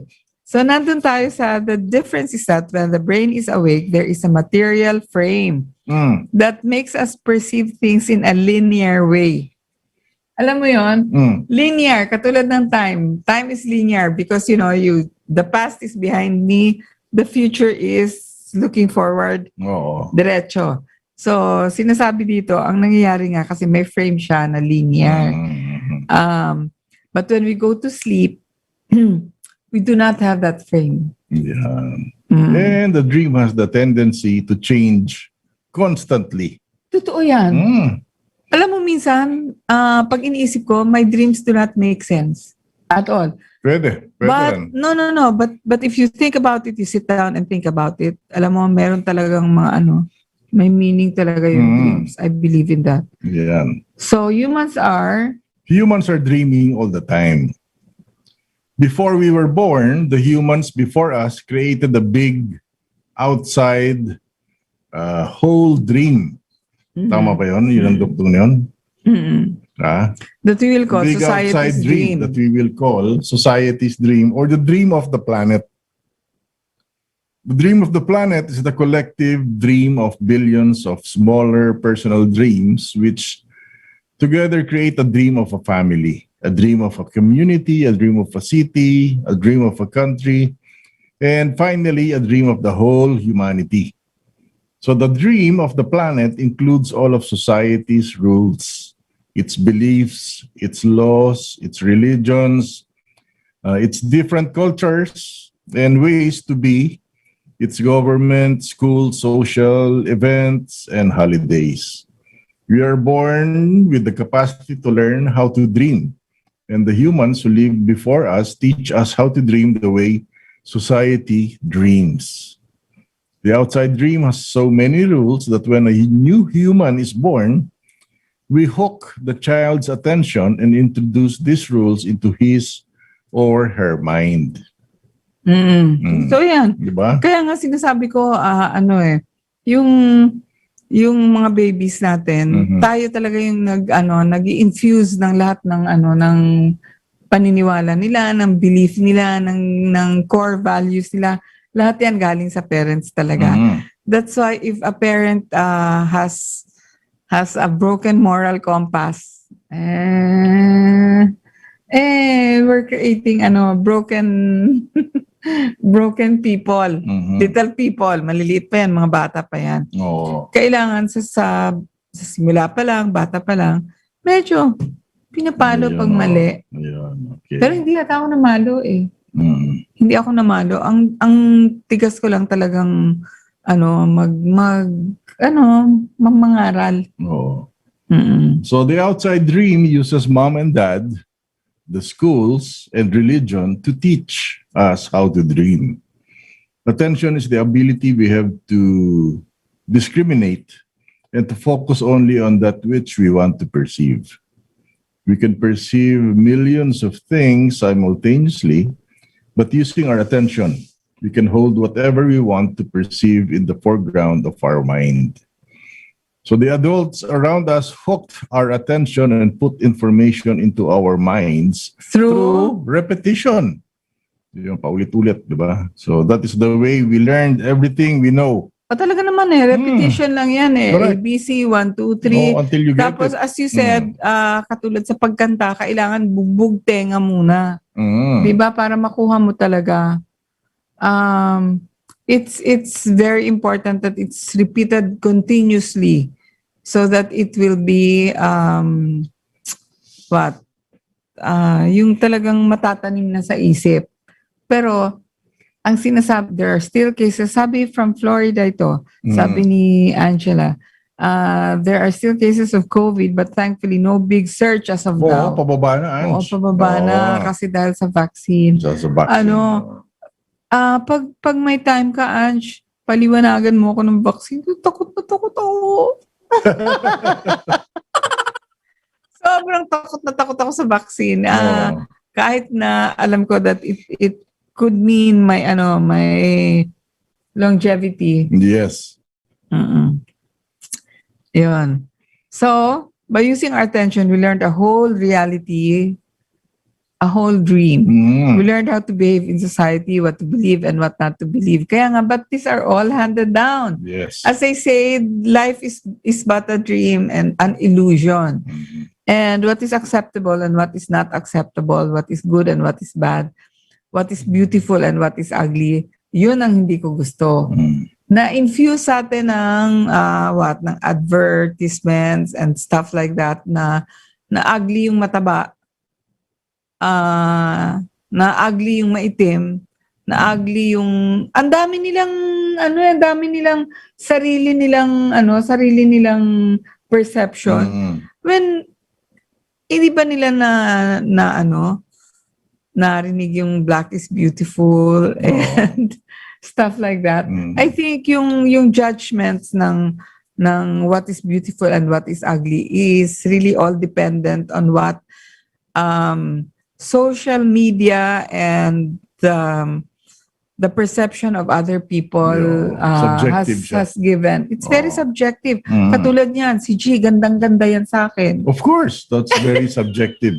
So nandun tayo sa the difference is that when the brain is awake, there is a material frame that makes us perceive things in a linear way. Alam mo yon? Linear, katulad ng time. Time is linear because, the past is behind me, the future is looking forward, Oo. diretso. So, sinasabi dito, ang nangyayari nga kasi may frame siya na linear. But when we go to sleep, we do not have that frame. Yeah. And the dream has the tendency to change constantly. Totoo yan. Alam mo minsan, pag iniisip ko, my dreams do not make sense at all. Pwede But rin. no. But if you think about it, you sit down and think about it. Alam mo, meron talagang mga may meaning talaga yung dreams. I believe in that. Yan. So humans are Dreaming all the time. Before we were born, the humans before us created a big outside whole dream. Tama ba yun? Yun ang dugtong yun? that we will call Big outside society's dream dream. that we will call society's dream or the dream of the planet. The dream of the planet is the collective dream of billions of smaller personal dreams, which together create a dream of a family, a dream of a community, a dream of a city, a dream of a country, and finally, a dream of the whole humanity. So the dream of the planet includes all of society's rules, its beliefs, its laws, its religions, its different cultures and ways to be, its government, school, social events, and holidays. We are born with the capacity to learn how to dream, and the humans who lived before us teach us how to dream the way society dreams. The outside dream has so many rules that when a new human is born, we hook the child's attention and introduce these rules into his or her mind. So yan. Diba? Kaya nga sinasabi ko, yung mga babies natin, tayo talaga yung nag-infuse ng lahat ng paniniwala nila, ng belief nila, ng core values nila. Lahat yan galing sa parents talaga. That's why if a parent has a broken moral compass, we're creating broken people, little people, maliliit pa yan, mga bata pa yan. Kailangan sa simula pa lang, bata pa lang, medyo pinapalo pag mali. Okay. Pero hindi ata ako namalo eh. Hindi ako namalo. Ang tigas ko lang talagang mangaral. So the outside dream uses mom and dad, the schools, and religion to teach us how to dream. Attention is the ability we have to discriminate and to focus only on that which we want to perceive. We can perceive millions of things simultaneously, but using our attention, we can hold whatever we want to perceive in the foreground of our mind. So the adults around us hooked our attention and put information into our minds through repetition. Yung paulit-ulit, di ba? So that is the way we learned everything we know. Talaga naman repetition lang yan Correct. ABC, 1, 2, 3. Until you get Tapos it. as you said, katulad sa pagkanta, kailangan bugbog tenga muna. Di ba? Para makuha mo talaga. It's very important that it's repeated continuously so that it will be yung talagang matatanim na sa isip. Pero ang sinasabi, there are still cases, sabi from Florida ito, sabi ni Angela, there are still cases of COVID but thankfully no big surge as of now. Pababa na, Ange. Pababa na kasi dahil sa vaccine. Sa vaccine. Pag may time ka, Ange, paliwanagan mo ako ng vaccine. Takot na takot ako. Sobrang takot ako sa vaccine. Kahit na alam ko that it could mean my longevity. Yes. Yun. So, by using our attention, we learned a whole reality, a whole dream. We learned how to behave in society, what to believe and what not to believe. Kaya nga, but these are all handed down. Yes. As I say, life is but a dream and an illusion. And what is acceptable and what is not acceptable, what is good and what is bad, what is beautiful and what is ugly, yun ang hindi ko gusto. Na-infuse sa atin ng advertisements and stuff like that na ugly yung mataba, na ugly yung maitim, na ugly yung ang dami nilang sarili nilang perception. When hindi ba nila narinig yung black is beautiful and stuff like that. I think yung judgments ng what is beautiful and what is ugly is really all dependent on what social media and the perception of other people has given. It's very subjective. Katulad niyan, si G, gandang-ganda yan sa akin. Of course, that's very subjective.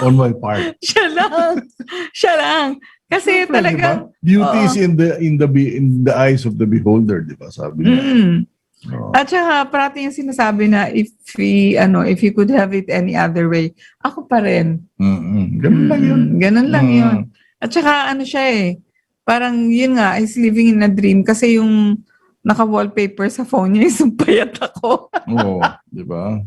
On my part. Siya lang. Kasi Siyempre, talagang, di ba? Beauty oo. is in the eyes of the beholder, di ba? Sabi niya. Oo. At saka parati yung sinasabi na if you could have it any other way, ako pa rin. Ganun lang yun. Ganun lang yun. At saka ano siya parang yun nga, is living in a dream kasi yung naka-wallpaper sa phone niya is payat ako. Oo, di ba?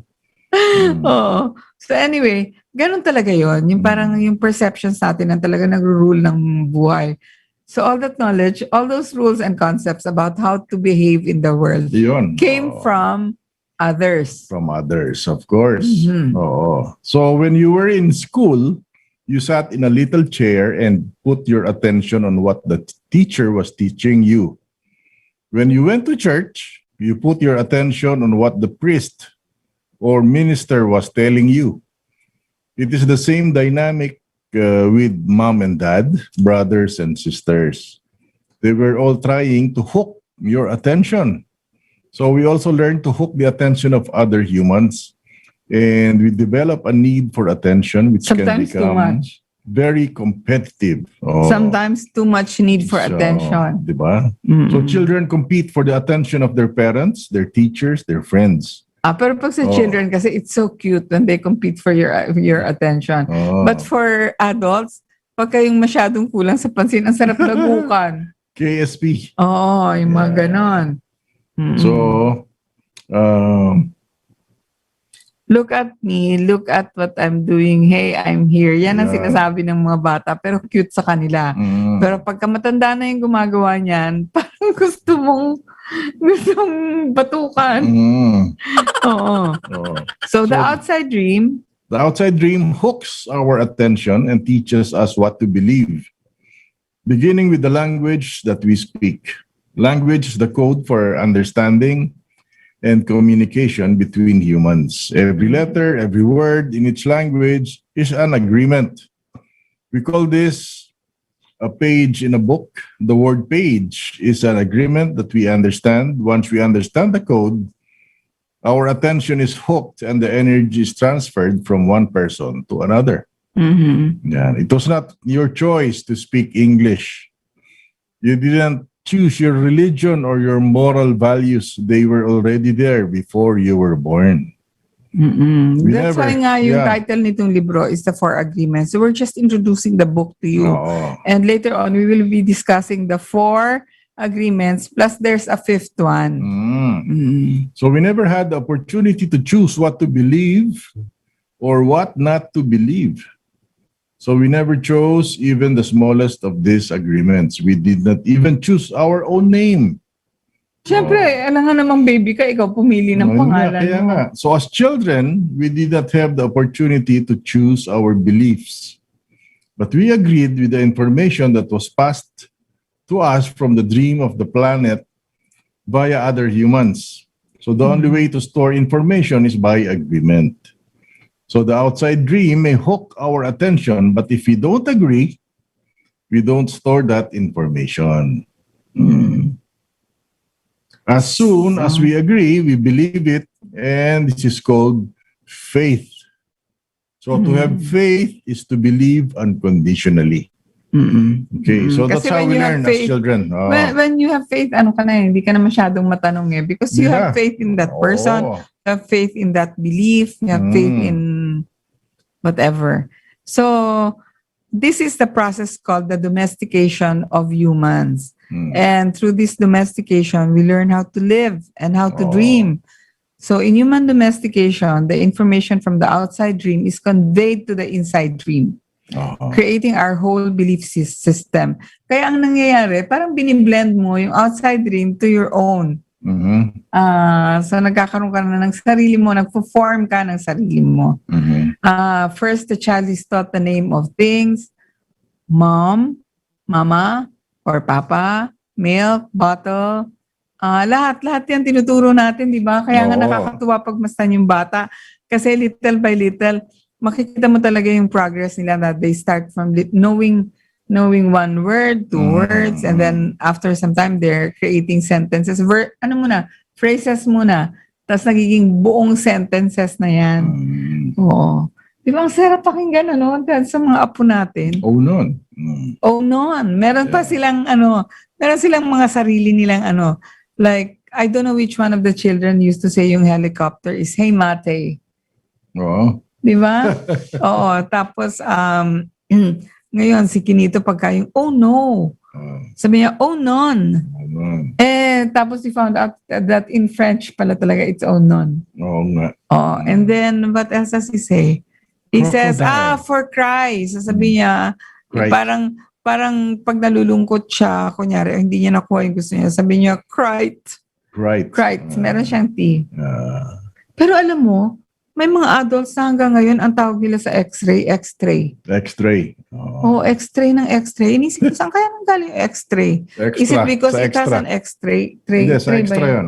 Oo. So anyway, ganun talaga yun. Yung parang yung perceptions natin na talaga nag-rule ng buhay. So all that knowledge, all those rules and concepts about how to behave in the world Yun. came Oo. from others. From others, of course. Mhm. Oo. So when you were in school, you sat in a little chair and put your attention on what the teacher was teaching you. When you went to church, you put your attention on what the priest or minister was telling you. It is the same dynamic with mom and dad, brothers and sisters. They were all trying to hook your attention. So we also learn to hook the attention of other humans, and we develop a need for attention, which Sometimes can too become much. very competitive. Sometimes too much need for So, attention. diba? Mm-mm. So children compete for the attention of their parents, their teachers, their friends. Pero pag sa Oh. children kasi it's so cute when they compete for your attention. Oh. But for adults, pag kayong masyadong kulang sa pansin, ang sarap lagukan. KSP. Oo, yung mga ganon. Mm-mm. So, Look at me, look at what I'm doing. Hey, I'm here. Yan ang Yeah. sinasabi ng mga bata, pero cute sa kanila. Pero pagka matanda na yung gumagawa niyan, parang gustong batukan. Oo. oh. So the So- outside dream, The outside dream hooks our attention and teaches us what to believe, beginning with the language that we speak. Language is the code for understanding and communication between humans. Every letter, every word in each language is an agreement. We call this a page in a book. The word page is an agreement that we understand. Once we understand the code, our attention is hooked and the energy is transferred from one person to another. Yeah, it was not your choice to speak English. You didn't choose your religion or your moral values. They were already there before you were born. We That's never- why nga yung yeah. title nitong libro is The Four Agreements. So we're just introducing the book to you. Oo. And later on, we will be discussing the 4 agreements, plus there's a 5th one. So we never had the opportunity to choose what to believe or what not to believe. So we never chose even the smallest of these agreements. We did not even choose our own name. Siyempre, alam nga namang baby ka, ikaw pumili ng No, pangalan kaya mo. nga. So as children, we did not have the opportunity to choose our beliefs. But we agreed with the information that was passed to us from the dream of the planet via other humans. So the only way to store information is by agreement. So the outside dream may hook our attention, but if we don't agree, we don't store that information. As soon as we agree, we believe it, and this is called faith. So to have faith is to believe unconditionally. Okay, so that's Kasi how when we you have learn faith- as children. Oh. When you have faith, ano ka na hindi ka na masyadong matanong because you Yeah. have faith in that person, Oh. you have faith in that belief, you have faith in whatever. So, this is the process called the domestication of humans. And through this domestication, we learn how to live and how to dream. So, in human domestication, the information from the outside dream is conveyed to the inside dream, Oh. creating our whole belief system. Kaya ang nangyayari, parang biniblend mo yung outside dream to your own. So nagkakaroon ka na ng sarili mo, nagpo-form ka ng sarili mo. First, the child is taught the name of things, mom, mama, or papa, milk, bottle, lahat yan tinuturo natin, di ba? Kaya nga Oo. nakakatuwa pagmasdan yung bata. Kasi little by little, makikita mo talaga yung progress nila that they start from knowing one word, 2 words, and then after some time, they're creating sentences. Phrases muna. Tapos nagiging buong sentences na yan. Oo. Di ba ang sarap pakinggan dahil sa mga apo natin? Oh, noon. Oh, noon. Meron pa Yeah. silang meron silang mga sarili nilang like, I don't know which one of the children used to say yung helicopter is, "Hey, mate." Oo. Di ba? Oo. Tapos, ngayon, si Kinito pagka yung, "Oh, no." Sabi niya, "Oh, non." Noon. Tapos he found out that in French pala talaga, it's "Oh, non." Oo nga. Oh, and then, what else does he say? He says, Crocodile. "For Christ." Sasabi niya, Right. parang pag nalulungkot siya, kunyari, hindi niya nakuha yung gusto niya, sabi niya, "Crite." Right. Crite. Meron siyang T. Ah, Pero alam mo, may mga adults na hanggang ngayon, ang tawag nila sa X-ray, X-ray. X-ray. Oh, X-ray ng X-ray. Inisip ko, saan kaya nang galing yung X-ray? Is it Extra. because Sa it has extra. an X-ray? Hindi, sa Tray ba extra yun? yun.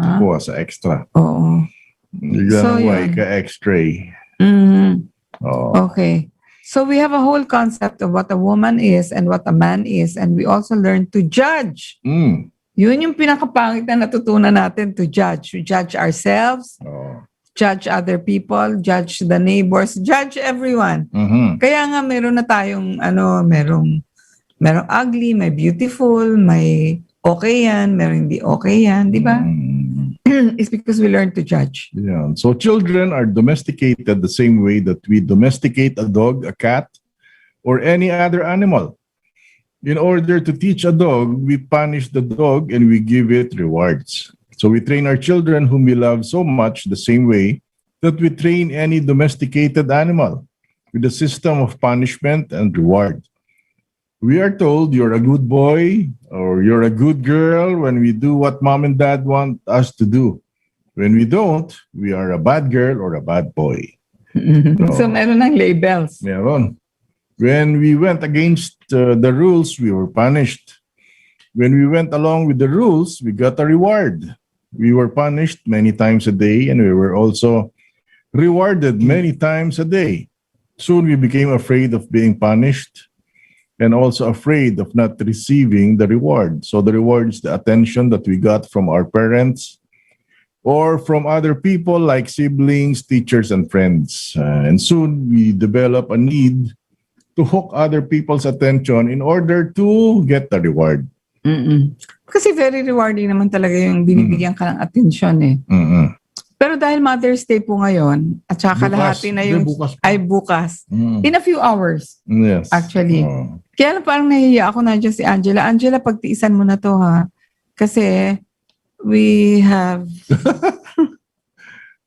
Ha? Kuha sa extra. Oo. Bigla So, ng Y yun. ka X-ray. Mhm. Oo. Okay. So we have a whole concept of what a woman is and what a man is, and we also learn to judge. Mm. Yun yung pinakapangit na natutunan natin, to judge. We judge ourselves, Oo. judge other people, judge the neighbors, judge everyone. Mhm. Kaya nga meron na tayong merong ugly, may beautiful, may okay yan, meron hindi okay yan, di ba? It's because we learn to judge. Yeah. So children are domesticated the same way that we domesticate a dog, a cat, or any other animal. In order to teach a dog, we punish the dog and we give it rewards. So we train our children whom we love so much the same way that we train any domesticated animal, with a system of punishment and reward. We are told you're a good boy or you're a good girl when we do what mom and dad want us to do. When we don't, we are a bad girl or a bad boy. So meron ng labels. Meron. When we went against the rules, we were punished. When we went along with the rules, we got a reward. We were punished many times a day, and we were also rewarded many times a day. Soon we became afraid of being punished and also afraid of not receiving the reward. So the reward is the attention that we got from our parents or from other people like siblings, teachers, and friends. And soon we develop a need to hook other people's attention in order to get the reward. Kasi very rewarding naman talaga yung binibigyan ka ng atensyon eh. Mm-mm. Pero dahil Mother's Day po ngayon, at saka kalahati na yung... Bukas. Ay, bukas. Mm. In a few hours, Yes. actually. Oh. Kaya lang parang nahihiya ako na si Angela. Angela, pagtiisan mo na to ha. Kasi we have...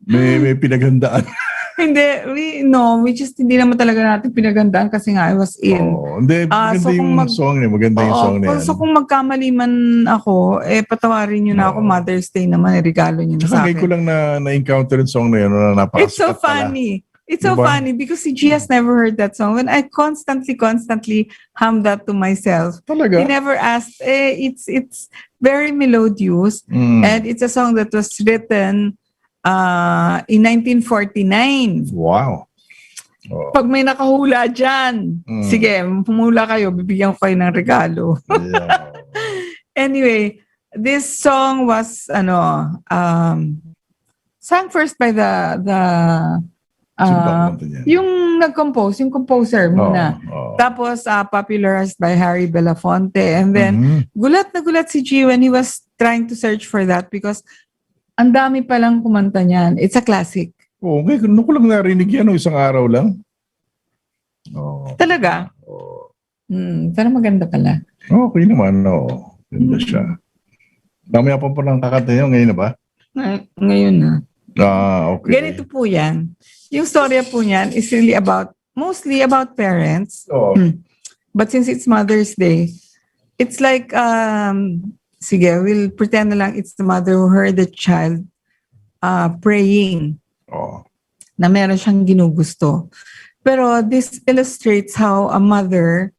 May pinaghandaan. we just hindi naman talaga natin pinagandaan kasi nga I was in. Oh, hindi, maganda so kung yung song niya. Maganda yung song niya. So kung magkamali man ako, patawarin nyo na ako, Mother's Day naman, regalo nyo na Tsaka sa ngayon ko akin. lang na-encounter yung song na yun. Na napakasikat It's so pala. funny. It's so Diba? funny because si G has never heard that song. When I constantly hum that to myself, Talaga? he never asked. It's very melodious, Mm. and it's a song that was written in 1949. Wow. Oh, Pag may nakahula dyan, sige, pumula kayo, bibigyan ko kayo ng regalo. yeah. Anyway, this song was sung first by the Sino ba kumanta niyan? yung nag-compose, yung composer muna. Oh. Tapos popularized by Harry Belafonte, and then Mhm. gulat na gulat si G when he was trying to search for that because ang dami palang kumanta niyan. It's a classic. Oh, ngayon ko lang narinig yan isang araw lang. Oh. Talaga? Oh. Pero maganda pala. Okay naman, no. Ganda siya. Mamaya pa lang kakanta yun. Ngayon na ba? Ngayon na. Okay. Ganito po yan. Yung storya po niyan is really mostly about parents. Oh. But since it's Mother's Day, it's like, sige, we'll pretend na lang it's the mother who heard the child praying Oh. na meron siyang ginugusto. Pero this illustrates how a mother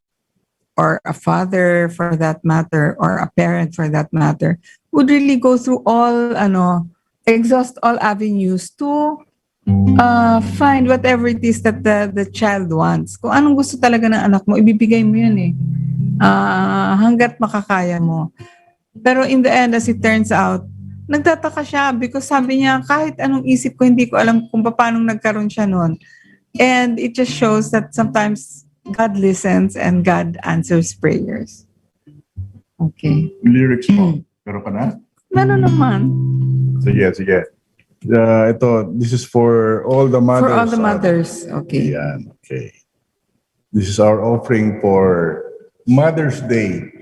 or a father for that matter or a parent for that matter would really go through exhaust all avenues to find whatever it is that the child wants. Kung anong gusto talaga ng anak mo, ibibigay mo yun eh. Hanggat makakaya mo. Pero in the end, as it turns out, nagtataka siya because sabi niya, kahit anong isip ko, hindi ko alam kung paano nagkaroon siya noon. And it just shows that sometimes God listens and God answers prayers. Okay. Lyrics mo. Pero ka na? Ano naman? Sige, sige. This is for all the mothers. For all the mothers. Okay. Yan, okay. This is our offering for Mother's Day.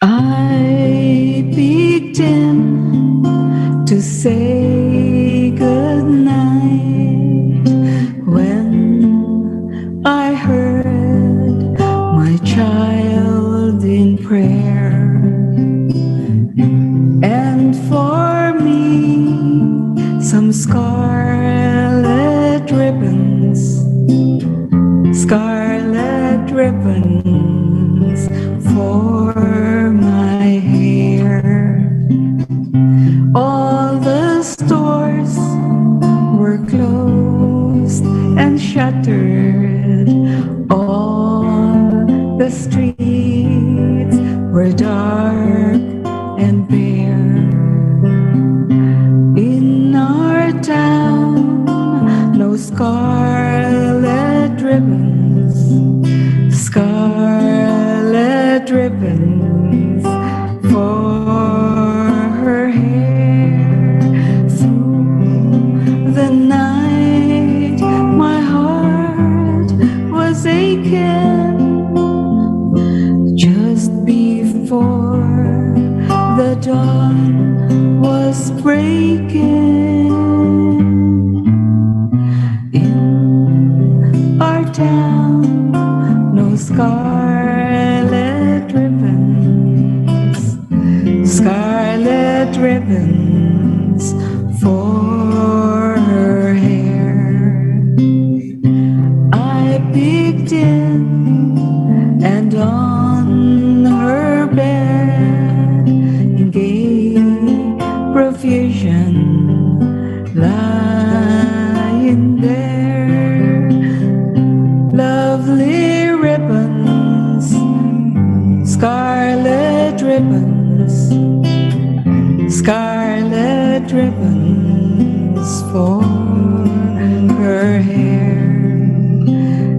I peeked in to say goodnight when I heard my child in prayer. And for me, some scarlet ribbons for my hair. All the stores were closed and shuttered. All the streets were dark and bare. In our town, no scarlet ribbons, scarlet ribbons for her hair. Through the night, my heart was aching. Just before the dawn was breaking. In our town, no scarlet ribbons, scarlet ribbons for her hair. I peeked in and on her bed in gay profusion lying there. Lovely ribbons, scarlet ribbons, scarlet ribbons for her hair.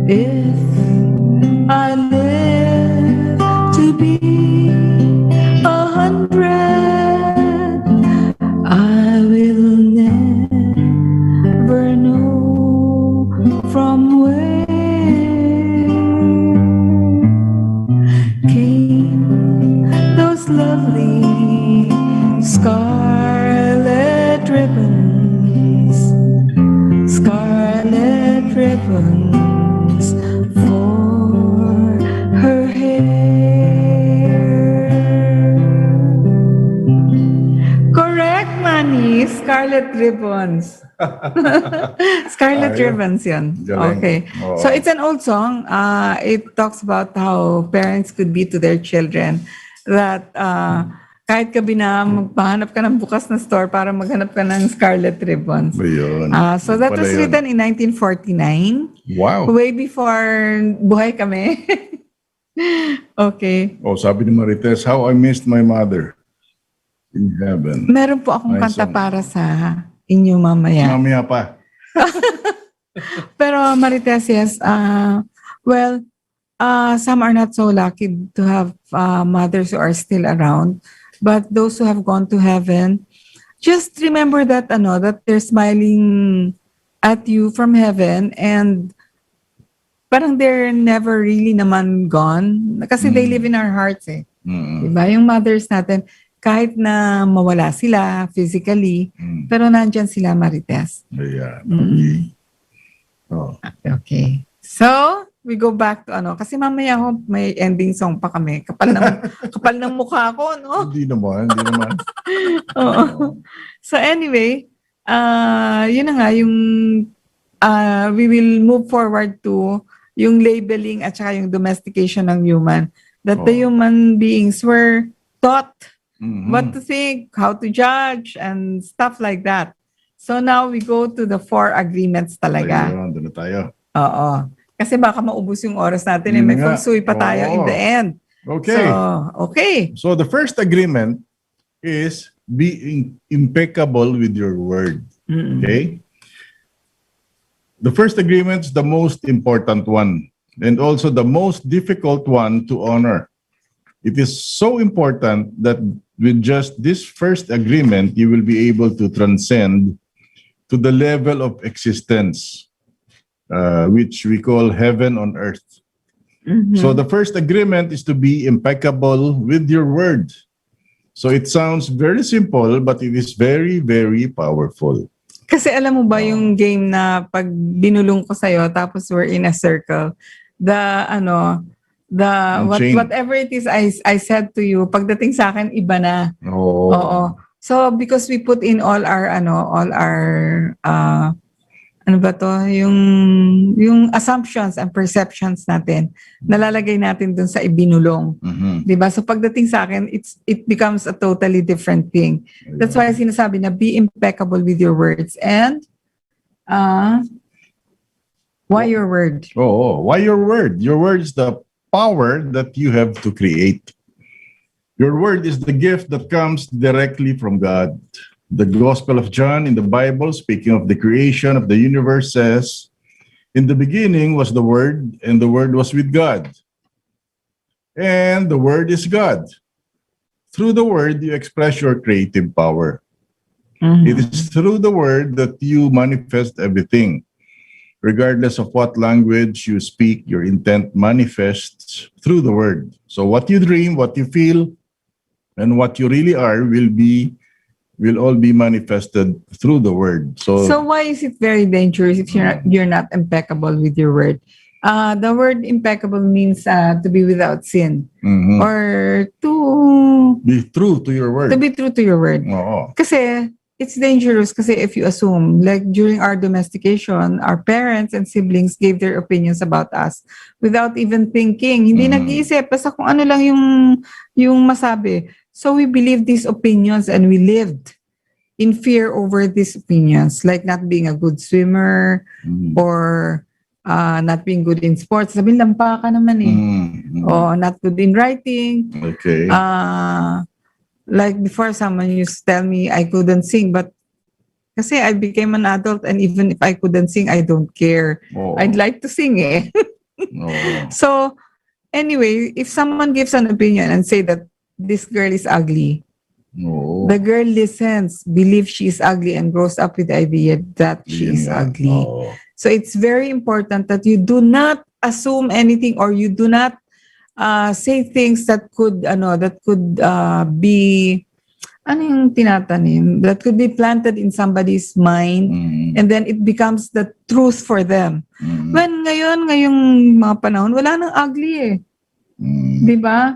If I live to be 100, I will never know from where came those lovely scarlet ribbons, scarlet ribbons for her hair. Correct, Manny. Scarlet ribbons. Scarlet Ayun. ribbons yun. Galing. Okay. Oo. So it's an old song. It talks about how parents could be to their children. That kahit gabi na magpahanap ka ng bukas na store para maghanap ka ng scarlet ribbons. Ayun. So that Pala was yun. written in 1949. Wow. Way before buhay kami. Okay. Oh, sabi ni Marites, how I missed my mother in heaven. Meron po akong Nice kanta song. para sa inyo mamaya. Mamaya pa. Pero Marites, yes. Some are not so lucky to have mothers who are still around. But those who have gone to heaven, just remember that that they're smiling at you from heaven, and parang they're never really naman gone. Kasi they live in our hearts eh. Mm. Diba? Yung mothers natin, kahit na mawala sila physically, Mm. pero nandyan sila, Marites. Ayan. Mm. Oh. Okay. So, we go back to kasi mamaya may ending song pa kami. Kapal ng mukha ko, no? Hindi naman. Oo. So anyway, yun na nga yung we will move forward to yung labeling at saka yung domestication ng human. That the human beings were taught Mhm. what to think, how to judge, and stuff like that. So now we go to the 4 agreements talaga. Ayun, doon na tayo. Oo. Kasi baka maubos yung oras natin. Yun May nga. feng shui pa tayo in the Oo. end. Okay. So, okay. So the first agreement is being impeccable with your word. Mm-mm. Okay? The first agreement is the most important one and also the most difficult one to honor. It is so important that with just this first agreement, you will be able to transcend to the level of existence, which we call heaven on earth. Mhm. So the first agreement is to be impeccable with your word. So it sounds very simple, but it is very, very powerful. Kasi alam mo ba yung game na pag binulong ko sa'yo, tapos we're in a circle, Yung chain. whatever it is I said to you, pagdating sa akin, iba na. Oh. Oo. So, because we put in all our, ano ba to, yung assumptions and perceptions natin, nalalagay natin dun sa ibinulong. Mhm. 'Di ba? So pagdating sa akin, it becomes a totally different thing. That's why sinasabi na be impeccable with your words and why your word? Oh, why your word? Your word is the power that you have to create. Your word is the gift that comes directly from God. The Gospel of John in the Bible, speaking of the creation of the universe, says, "In the beginning was the Word, and the Word was with God. And the Word is God." Through the Word, you express your creative power. Mhm. It is through the Word that you manifest everything. Regardless of what language you speak, your intent manifests through the Word. So what you dream, what you feel, and what you really are will all be manifested through the Word. So why is it very dangerous if you're not impeccable with your word? The word impeccable means to be without sin Mhm. or to Be true to your word. be true to your word. Oo. Kasi it's dangerous kasi if you assume, like during our domestication, our parents and siblings gave their opinions about us without even thinking. Hindi nag-iisip, basta kung ano lang yung masabi. So we believed these opinions and we lived in fear over these opinions, like not being a good swimmer Mhm. or not being good in sports. Sabihin, lampa ka naman eh. Mhm. O not good in writing. Okay. Like before, someone used to tell me I couldn't sing, but kasi I became an adult and even if I couldn't sing, I don't care. Oo. I'd like to sing eh. Oo. So, anyway, if someone gives an opinion and say that this girl is ugly, Oo. the girl listens, believes she is ugly, and grows up with the idea that she Yun is nga. ugly. Oo. So, it's very important that you do not assume anything or you do not say things that could be ano yung tinatanim that could be planted in somebody's mind Mhm. and then it becomes the truth for them. Mhm. When ngayong mga panahon, wala nang ugly eh. Mhm. Di ba?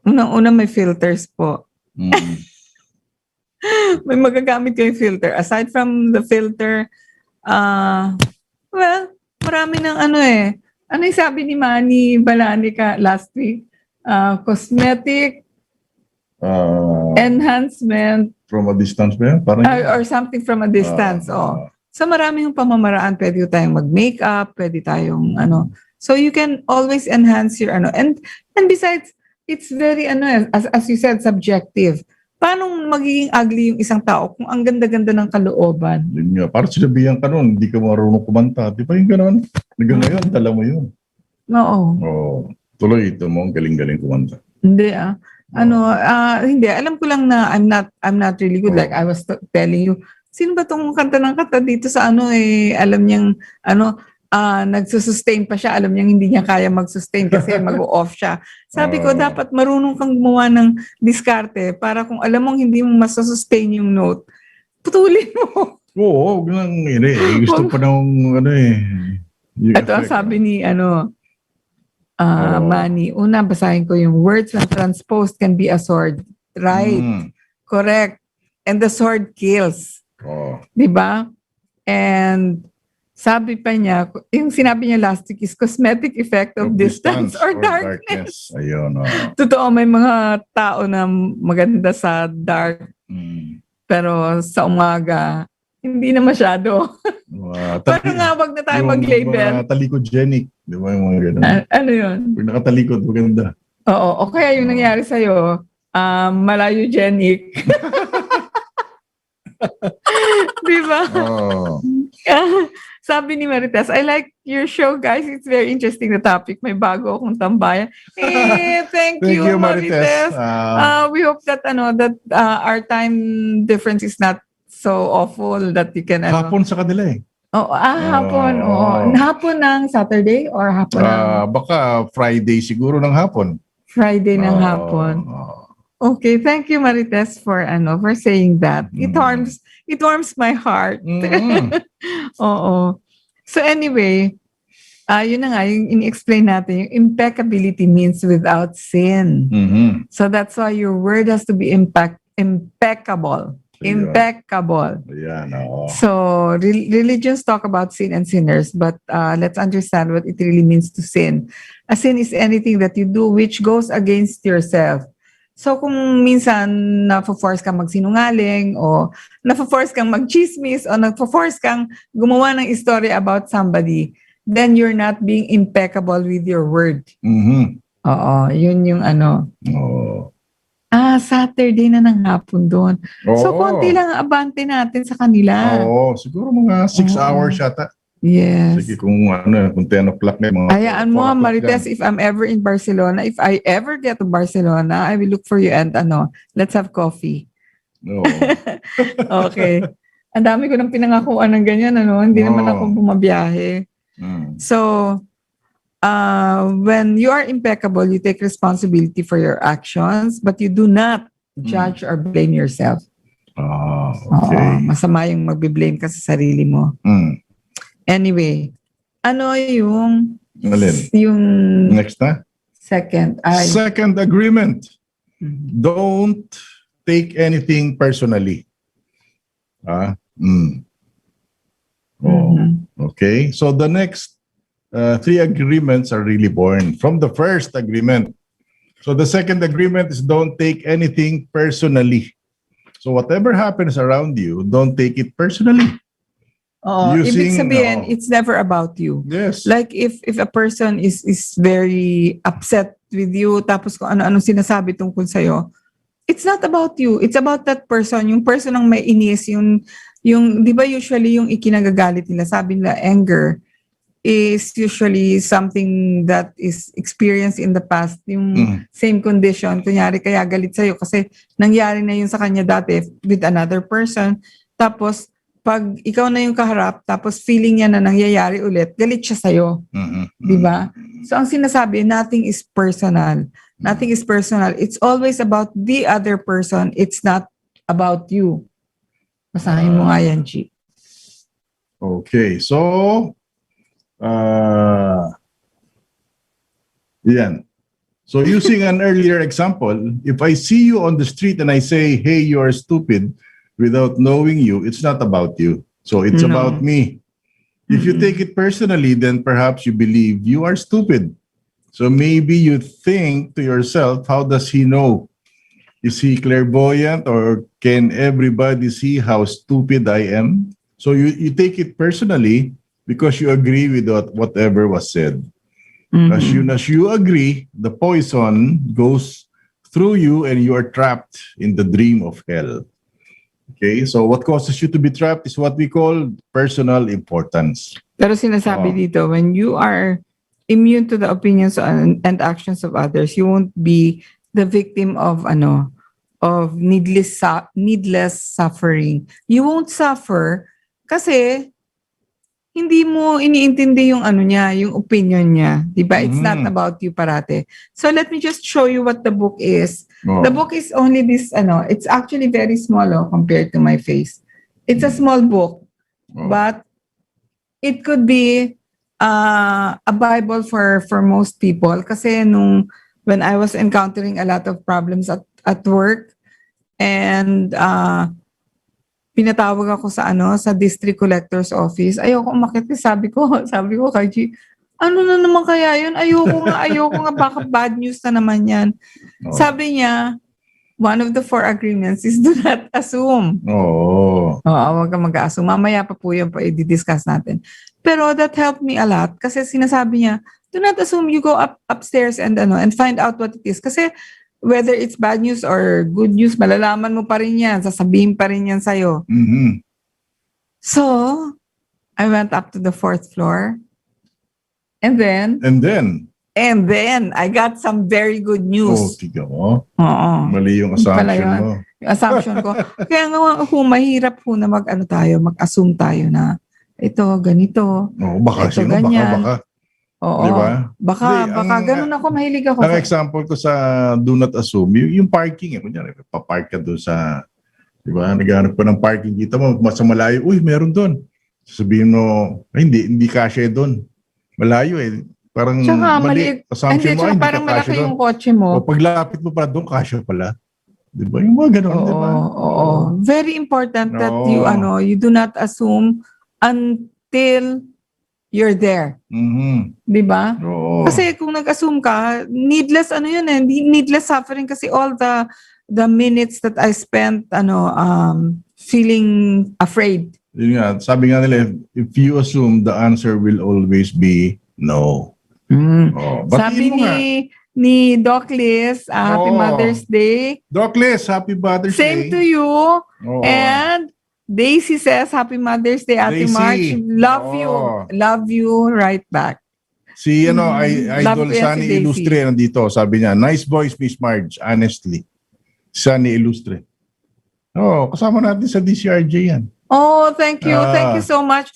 Unang-una may filters po. Mhm. May magagamit kayong filter. Aside from the filter, well, marami ng ano eh. Ano yung sabi ni Manny Balanica last week? Cosmetic enhancement From a distance ba yan? Parang or something from a distance. So marami yung pamamaraan. Pwede tayong mag-makeup, pwede tayong ano. So you can always enhance your ano. And besides, it's very ano, as you said, subjective. Paano magiging ugly yung isang tao kung ang ganda-ganda ng kalooban? Yun nga. Parang sinabihan ka nun, hindi ka marunong kumanta. Di ba yung gano'n? Hanggang ngayon, dala mo yun. Oo. Oo. Tuloy ito mo, ang galing-galing kumanta. Hindi hindi. Alam ko lang na I'm not really good. Like I was telling you, sino ba tong kanta ng kanta dito sa ano eh, alam niyang ano, nagsusustain pa siya, alam niyang hindi niya kaya mag-sustain kasi mag-off siya. Sabi ko, dapat marunong kang gumawa ng diskarte para kung alam mong hindi mo masusustain yung note, putulin mo. Oo, ganang yun eh. Gusto pa ng ano eh. yung Ito ang effect. sabi ni Manny. Una, basahin ko yung words when transposed can be a sword. Right. Correct. And the sword kills. Oo. Diba? And sabi pa niya, yung sinabi niya last week is cosmetic effect of distance or darkness. Ayun. Totoo, may mga tao na maganda sa dark, Mm. pero sa umaga, Hindi na masyado. Paano nga wag na tayo mag-label? Mga talikod-genic. Di ba yung mga ganun? Ano yun? Pag nakatalikod, maganda. Oo. O kaya yung nangyari sa'yo, malayogenic. Di ba? Oh. Sabi ni Marites, I like your show, guys. It's very interesting the topic. May bago akong tambayan. Thank you, Marites. We hope that our time difference is not so awful that you can Hapon sa kanila eh. Hapon. Hapon ng Saturday or hapon ng Baka Friday siguro ng hapon. Friday ng hapon. Okay, thank you, Marites, for saying that. It warms my heart. Oo. So anyway, yun na nga, yung in-explain natin, yung impeccability means without sin. So that's why your word has to be impeccable. Impeccable. Ayan, So religions talk about sin and sinners, but let's understand what it really means to sin. A sin is anything that you do which goes against yourself. So kung minsan na-force kang magsinungaling o na-force kang magchismis o na-force kang gumawa ng story about somebody, then you're not being impeccable with your word. Oo, yun yung Saturday na ng hapon doon. So konti lang ang abante natin sa kanila. Siguro mga 6 hours yata. Yes. Sige, kung 10 o'clock na mga... Hayaan mo, Marites, if I'm ever in Barcelona, if I ever get to Barcelona, I will look for you and let's have coffee. Okay. Ang dami ko nang pinangakuan ng ganyan, hindi naman ako bumabiyahe. So, when you are impeccable, you take responsibility for your actions, but you do not judge or blame yourself. Okay. Masama yung magbe-blame ka sa sarili mo. Anyway, yung next na? Second agreement. Don't take anything personally. Okay. So the next 3 agreements are really born from the first agreement. So the second agreement is don't take anything personally. So whatever happens around you, don't take it personally. Ibig sabihin, it's never about you. Yes. Like if a person is very upset with you, tapos kung ano-ano sinasabi tungkol sa'yo, it's not about you. It's about that person. Yung person ang may inis, yung di ba usually yung ikinagagalit nila, sabi nila anger is usually something that is experienced in the past. Yung same condition, kunyari kaya galit sa'yo kasi nangyari na yun sa kanya dati with another person. Tapos, pag ikaw na yung kaharap, tapos feeling niya na nangyayari ulit, galit siya sa'yo. Di ba? So, ang sinasabi, nothing is personal. Nothing is personal. It's always about the other person. It's not about you. Basahin mo nga yan, G. Okay. So, yan. So, using an earlier example, if I see you on the street and I say, hey, you are stupid, without knowing you, it's not about you. So it's about me. If you take it personally, then perhaps you believe you are stupid. So maybe you think to yourself, how does he know? Is he clairvoyant or can everybody see how stupid I am? So you take it personally because you agree with whatever was said. As soon as you agree, the poison goes through you and you are trapped in the dream of hell. Okay, so what causes you to be trapped is what we call personal importance. Pero sinasabi dito, when you are immune to the opinions and actions of others, you won't be the victim of needless suffering. You won't suffer kasi hindi mo iniintindi yung yung opinion niya, 'di ba? It's not about you parate. So let me just show you what the book is. The book is only this it's actually very small compared to my face. It's a small book, but it could be a Bible for most people kasi when I was encountering a lot of problems at work and pinatawag ako sa district collector's office. Ayoko umakyat, sabi ko kay G, ano na naman kaya yun? Ayoko nga, baka bad news na naman yan. Sabi niya, one of the 4 agreements is do not assume. Oo, wag kang mag-assume. Mamaya pa po yun, i-discuss natin. Pero that helped me a lot kasi sinasabi niya, do not assume, you go upstairs and find out what it is. Kasi whether it's bad news or good news, malalaman mo pa rin yan, sasabihin pa rin yan sa'yo. Mhm. So, I went up to the 4th floor and then I got some very good news. tiga mo. Oo. Mali yung Yun pala assumption yun. mo. Yung assumption ko. Kaya nga mahirap po na mag-assume tayo na ito, ganito. Oh, baka Ito, sino, ganyan. baka. Oo. Di ba? Baka Hindi, ganun ako, mahilig ako. Ang example ko sa do not assume, yung parking, kunyari, papark ka doon sa, di ba, naghanap ka ng parking dito mo, mas malayo, uy, meron doon. Sabihin mo, ay, hindi kasya doon. Malayo eh. Parang Tsaka mali. Assumption mo, ay, hindi parang ka malaki kasya yung doon. kotse mo. O paglapit mo pa doon, kasya pala. Di ba? Yung mga ganun, di ba? Oo. Very important that Oo. you do not assume until you're there. Mhm. Di ba? Oo. Kasi kung nag-assume ka, needless needless suffering kasi all the minutes that I spent feeling afraid. Yun nga, sabi nga nila, if you assume, the answer will always be no. Oh, batiin Sabi mo nga. ni Doc Liz, Happy Oo. Mother's Day. Doc Liz, happy Mother's Day. Same to you. Oo. And Daisy says, Happy Mother's Day, Ate Daisy. March. Love Oo. you. Love you right back. Si Love Idol ko yan si Sunny Daisy. Illustre nandito. Sabi niya, nice voice, Miss Marge, honestly. Sunny Illustre. Oh, kasama natin sa DCRJ yan. Oh, thank you. Thank you Ah. so much.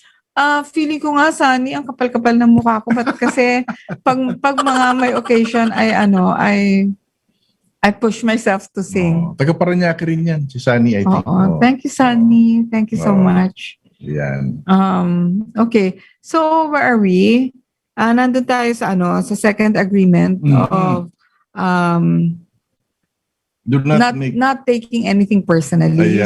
Feeling ko nga, Sunny, ang kapal-kapal ng mukha ko. But kasi pag mga may occasion, I push myself to sing. Taga Paranaque rin yan, si Sunny, I think. Oo. Thank you, Sunny. Thank you so Oo. much. Yan. Okay. So, where are we? Nandun tayo sa sa second agreement Mhm. of Do not taking anything personally. Ayan,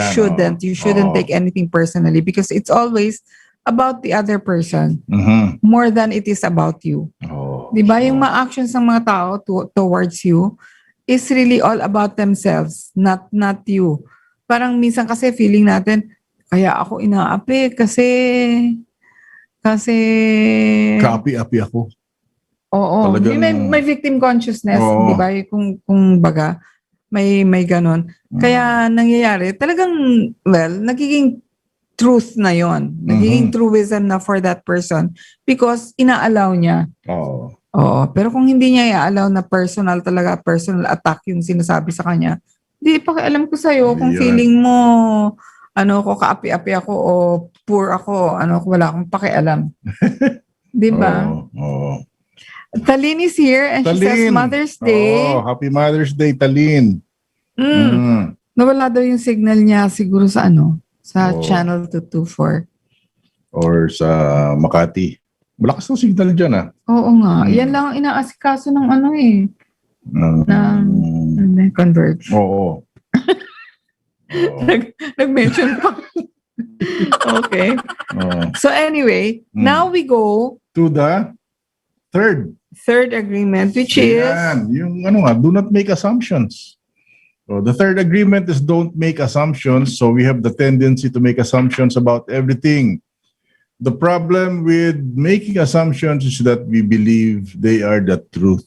You shouldn't oo. take anything personally because it's always about the other person Mhm. more than it is about you. Oh. 'Di ba? Yung mga actions ng mga tao towards you is really all about themselves, not you. Parang minsan kasi feeling natin, kaya ako inaapi kasi Kaapi-api ako. oo, Talagang- may victim consciousness, Oo. 'di ba? Kung baga may ganon. Kaya nangyayari, talagang, nagiging truth na yon. Nagiging truism na for that person because inaalaw niya. Oo. Oo. Pero kung hindi niya i-allow na personal attack yung sinasabi sa kanya, di pakialam ko sa'yo kung Yun. feeling mo, ko kaapi-api ako o poor ako, wala akong pakialam. Di ba? Oo. Talin is here and she says Mother's Day. Oh, happy Mother's Day, Talin. Nawala daw yung signal niya siguro sa sa Oo. channel 224. Or sa Makati. Malakas ng signal dyan, ah. Oo nga. Yan lang ang inaasikaso ng Converge. Oo. Nag-mention pa. Okay. Oo. So anyway, now we go To the third agreement, which is Yan. Yung do not make assumptions. So the third agreement is don't make assumptions. So we have the tendency to make assumptions about everything. The problem with making assumptions is that we believe they are the truth.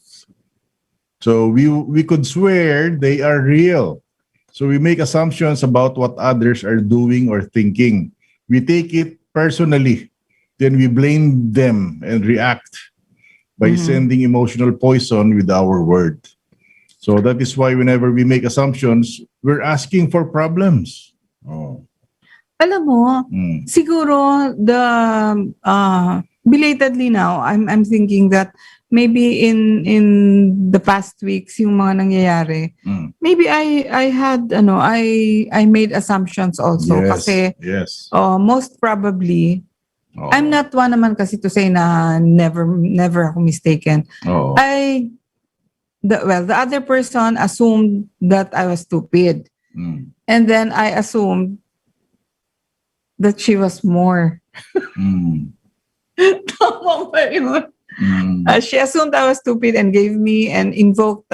So we could swear they are real. So we make assumptions about what others are doing or thinking. We take it personally. Then we blame them and react by sending emotional poison with our word. So that is why whenever we make assumptions, we're asking for problems. Oh. alam mo, siguro belatedly now, I'm thinking that maybe in the past weeks yung mga nangyayari, maybe I had I made assumptions also kasi most probably I'm not one naman kasi to say na never ako mistaken. The other person assumed that I was stupid. And then I assumed that she was more. Tama ba yun? She assumed I was stupid and gave me and invoked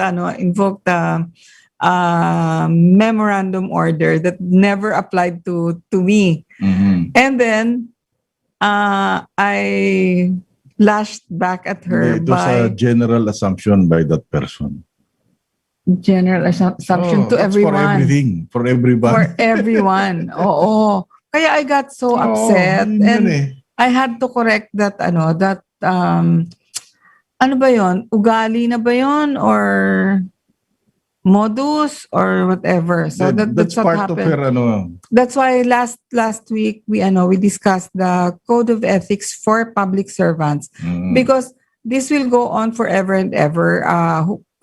memorandum order that never applied to me. Mhm. And then I lashed back at her It was a by general assumption by that person. general assumption to That's everyone. for everything. For everyone. For everyone. Oo. Kaya I got so upset yun and eh. I had to correct that ano ba yon? Ugali na ba yon or modus or whatever. So that's what part happened. of her That's why last week we discussed the code of ethics for public servants because this will go on forever and ever.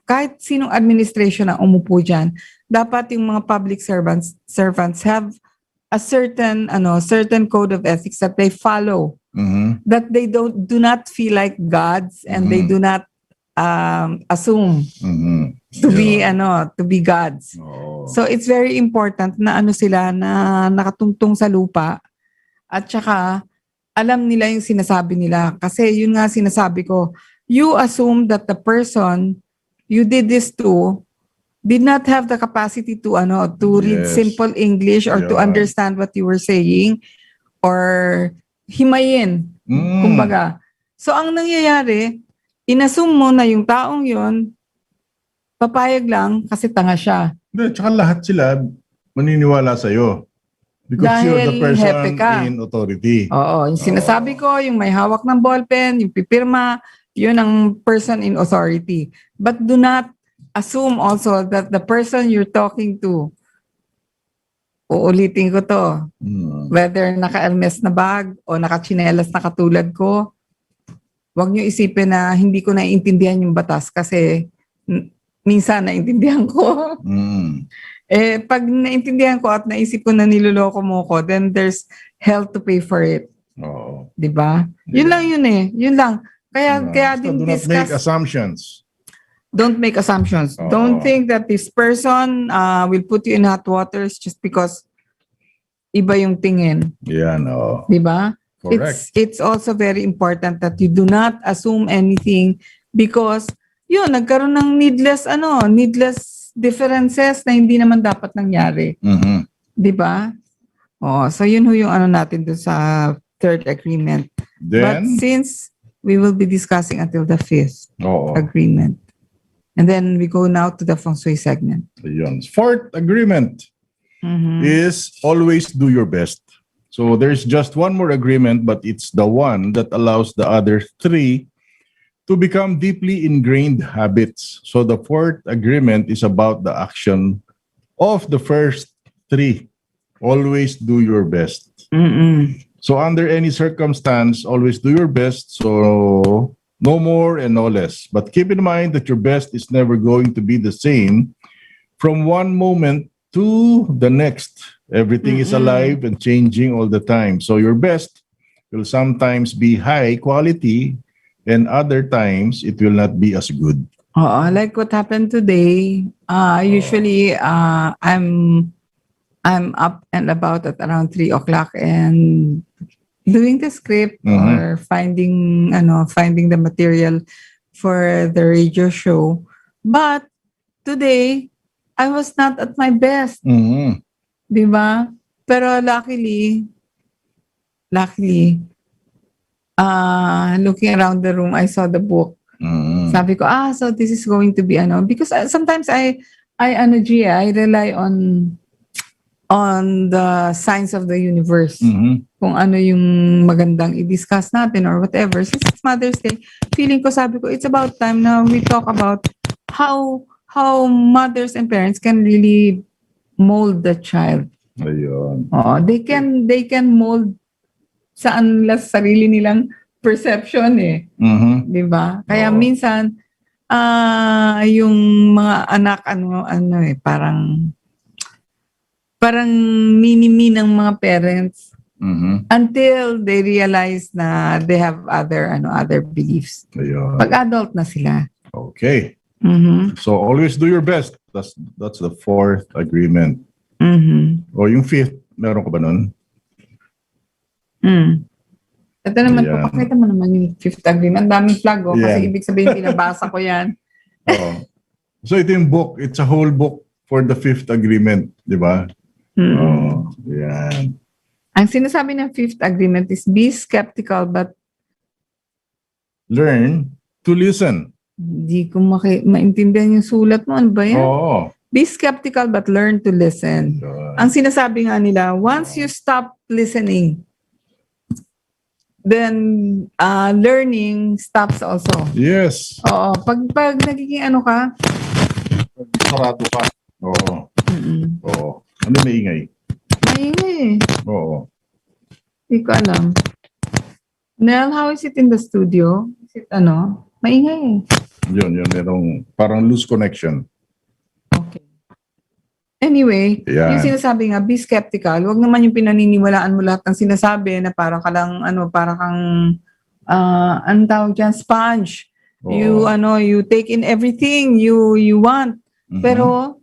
Kahit sinong administration ang umupo diyan, dapat yung mga public servants have a certain code of ethics that they follow. That they do not feel like gods and they do not assume to be gods. Oh. So it's very important na sila na nakatungtong sa lupa at saka alam nila yung sinasabi nila kasi yun nga sinasabi ko, you assume that the person you did this to did not have the capacity to read Yes. simple English or to Yeah. understand what you were saying or himayin kumbaga. So ang nangyayari, inassume mo na yung taong yon papayag lang kasi tanga siya. Hindi, tsaka lahat sila maniniwala sa'yo. Because you're the Dahil hepe person ka. in authority. Oo, yung sinasabi ko, yung may hawak ng ballpen, yung pipirma, yun ang person in authority. But do not assume also that the person you're talking to, uulitin ko to, whether naka-Hermes na bag o naka-chinelas na katulad ko, huwag niyo isipin na hindi ko naiintindihan yung batas kasi minsan naiintindihan ko. Pag naiintindihan ko at naisip ko na niloloko mo ko, then there's hell to pay for it. Oo. 'Di ba? Yun lang yun eh. Yun lang. Kaya So din do not make discuss. assumptions. Don't make assumptions. Oo. Don't think that this person will put you in hot waters just because iba yung tingin. Yan, oo. 'Di ba? Correct. It's also very important that you do not assume anything because yun, nagkaroon ng needless differences na hindi naman dapat nangyari. 'Di ba? So yun yung natin doon sa third agreement. But Then, since we will be discussing until the fifth oo. agreement. And then we go now to the feng shui segment. Ayun. Fourth agreement is always do your best. So there's just one more agreement, but it's the one that allows the other three to become deeply ingrained habits. So the fourth agreement is about the action of the first three. Always do your best. So under any circumstance, always do your best. So no more and no less. But keep in mind that your best is never going to be the same from one moment to the next. Everything is alive and changing all the time. So your best will sometimes be high quality and other times it will not be as good. Like what happened today. Usually, I'm up and about at around 3 o'clock and doing the script or finding the material for the radio show. But today, I was not at my best. Di ba? Pero luckily, looking around the room, I saw the book. Sabi ko, so this is going to be because sometimes I rely on the signs of the universe. Kung ano yung magandang i-discuss natin or whatever. Since it's Mother's Day, feeling ko, sabi ko, it's about time na we talk about how mothers and parents can really mold the child. Ayun. They can mold saan nila sarili nilang perception eh. 'Di ba? Kaya minsan yung mga anak parang mini-me ng mga parents until they realize na they have other beliefs. Ayun. Pag adult na sila. Okay. So always do your best. That's the fourth agreement. O yung fifth, meron ko ba nun? Ito naman, Ayan. papakita mo naman yung fifth agreement. Daming flag kasi Yan. ibig sabihin pinabasa ko yan. So ito yung book. It's a whole book for the fifth agreement, di ba? Mm. Oh, yan. Ang sinasabi ng fifth agreement is be skeptical but Learn to listen. hindi ko maintindihan yung sulat mo. Ano ba yan? Oo. Be skeptical but learn to listen. Yun. Ang sinasabi nga nila, once you stop listening, then learning stops also. Yes. Oo. Pag nagiging ano ka, Sarado ka. Oo. Oo. Ano maingay? maingay eh. Oo. Hindi ko alam. Nell, how is it in the studio? Is it maingay eh. Yun. Merong parang loose connection. Okay. Anyway, Yan. yung sinasabi nga, be skeptical. Huwag naman yung pinaniniwalaan mo lahat ng sinasabi na parang ka lang, parang kang, anong tawag dyan, sponge. Oo. You take in everything you want. Mhm. Pero,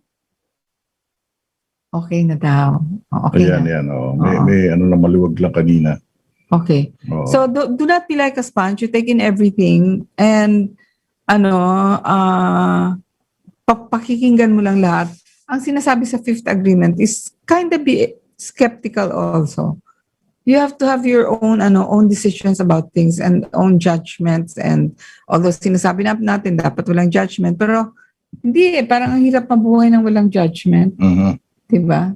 okay na daw. Okay Ayan, na. yan. Oh. Oo. May ano na maluwag lang kanina. Okay. Oo. So, do not be like a sponge. You take in everything and, pakikinggan mo lang lahat. Ang sinasabi sa fifth agreement is kind of be skeptical also. You have to have your own decisions about things and own judgments, and although sinasabi natin dapat walang judgment, pero hindi parang ang hirap mabuhay ng walang judgment, Mhm. 'di ba?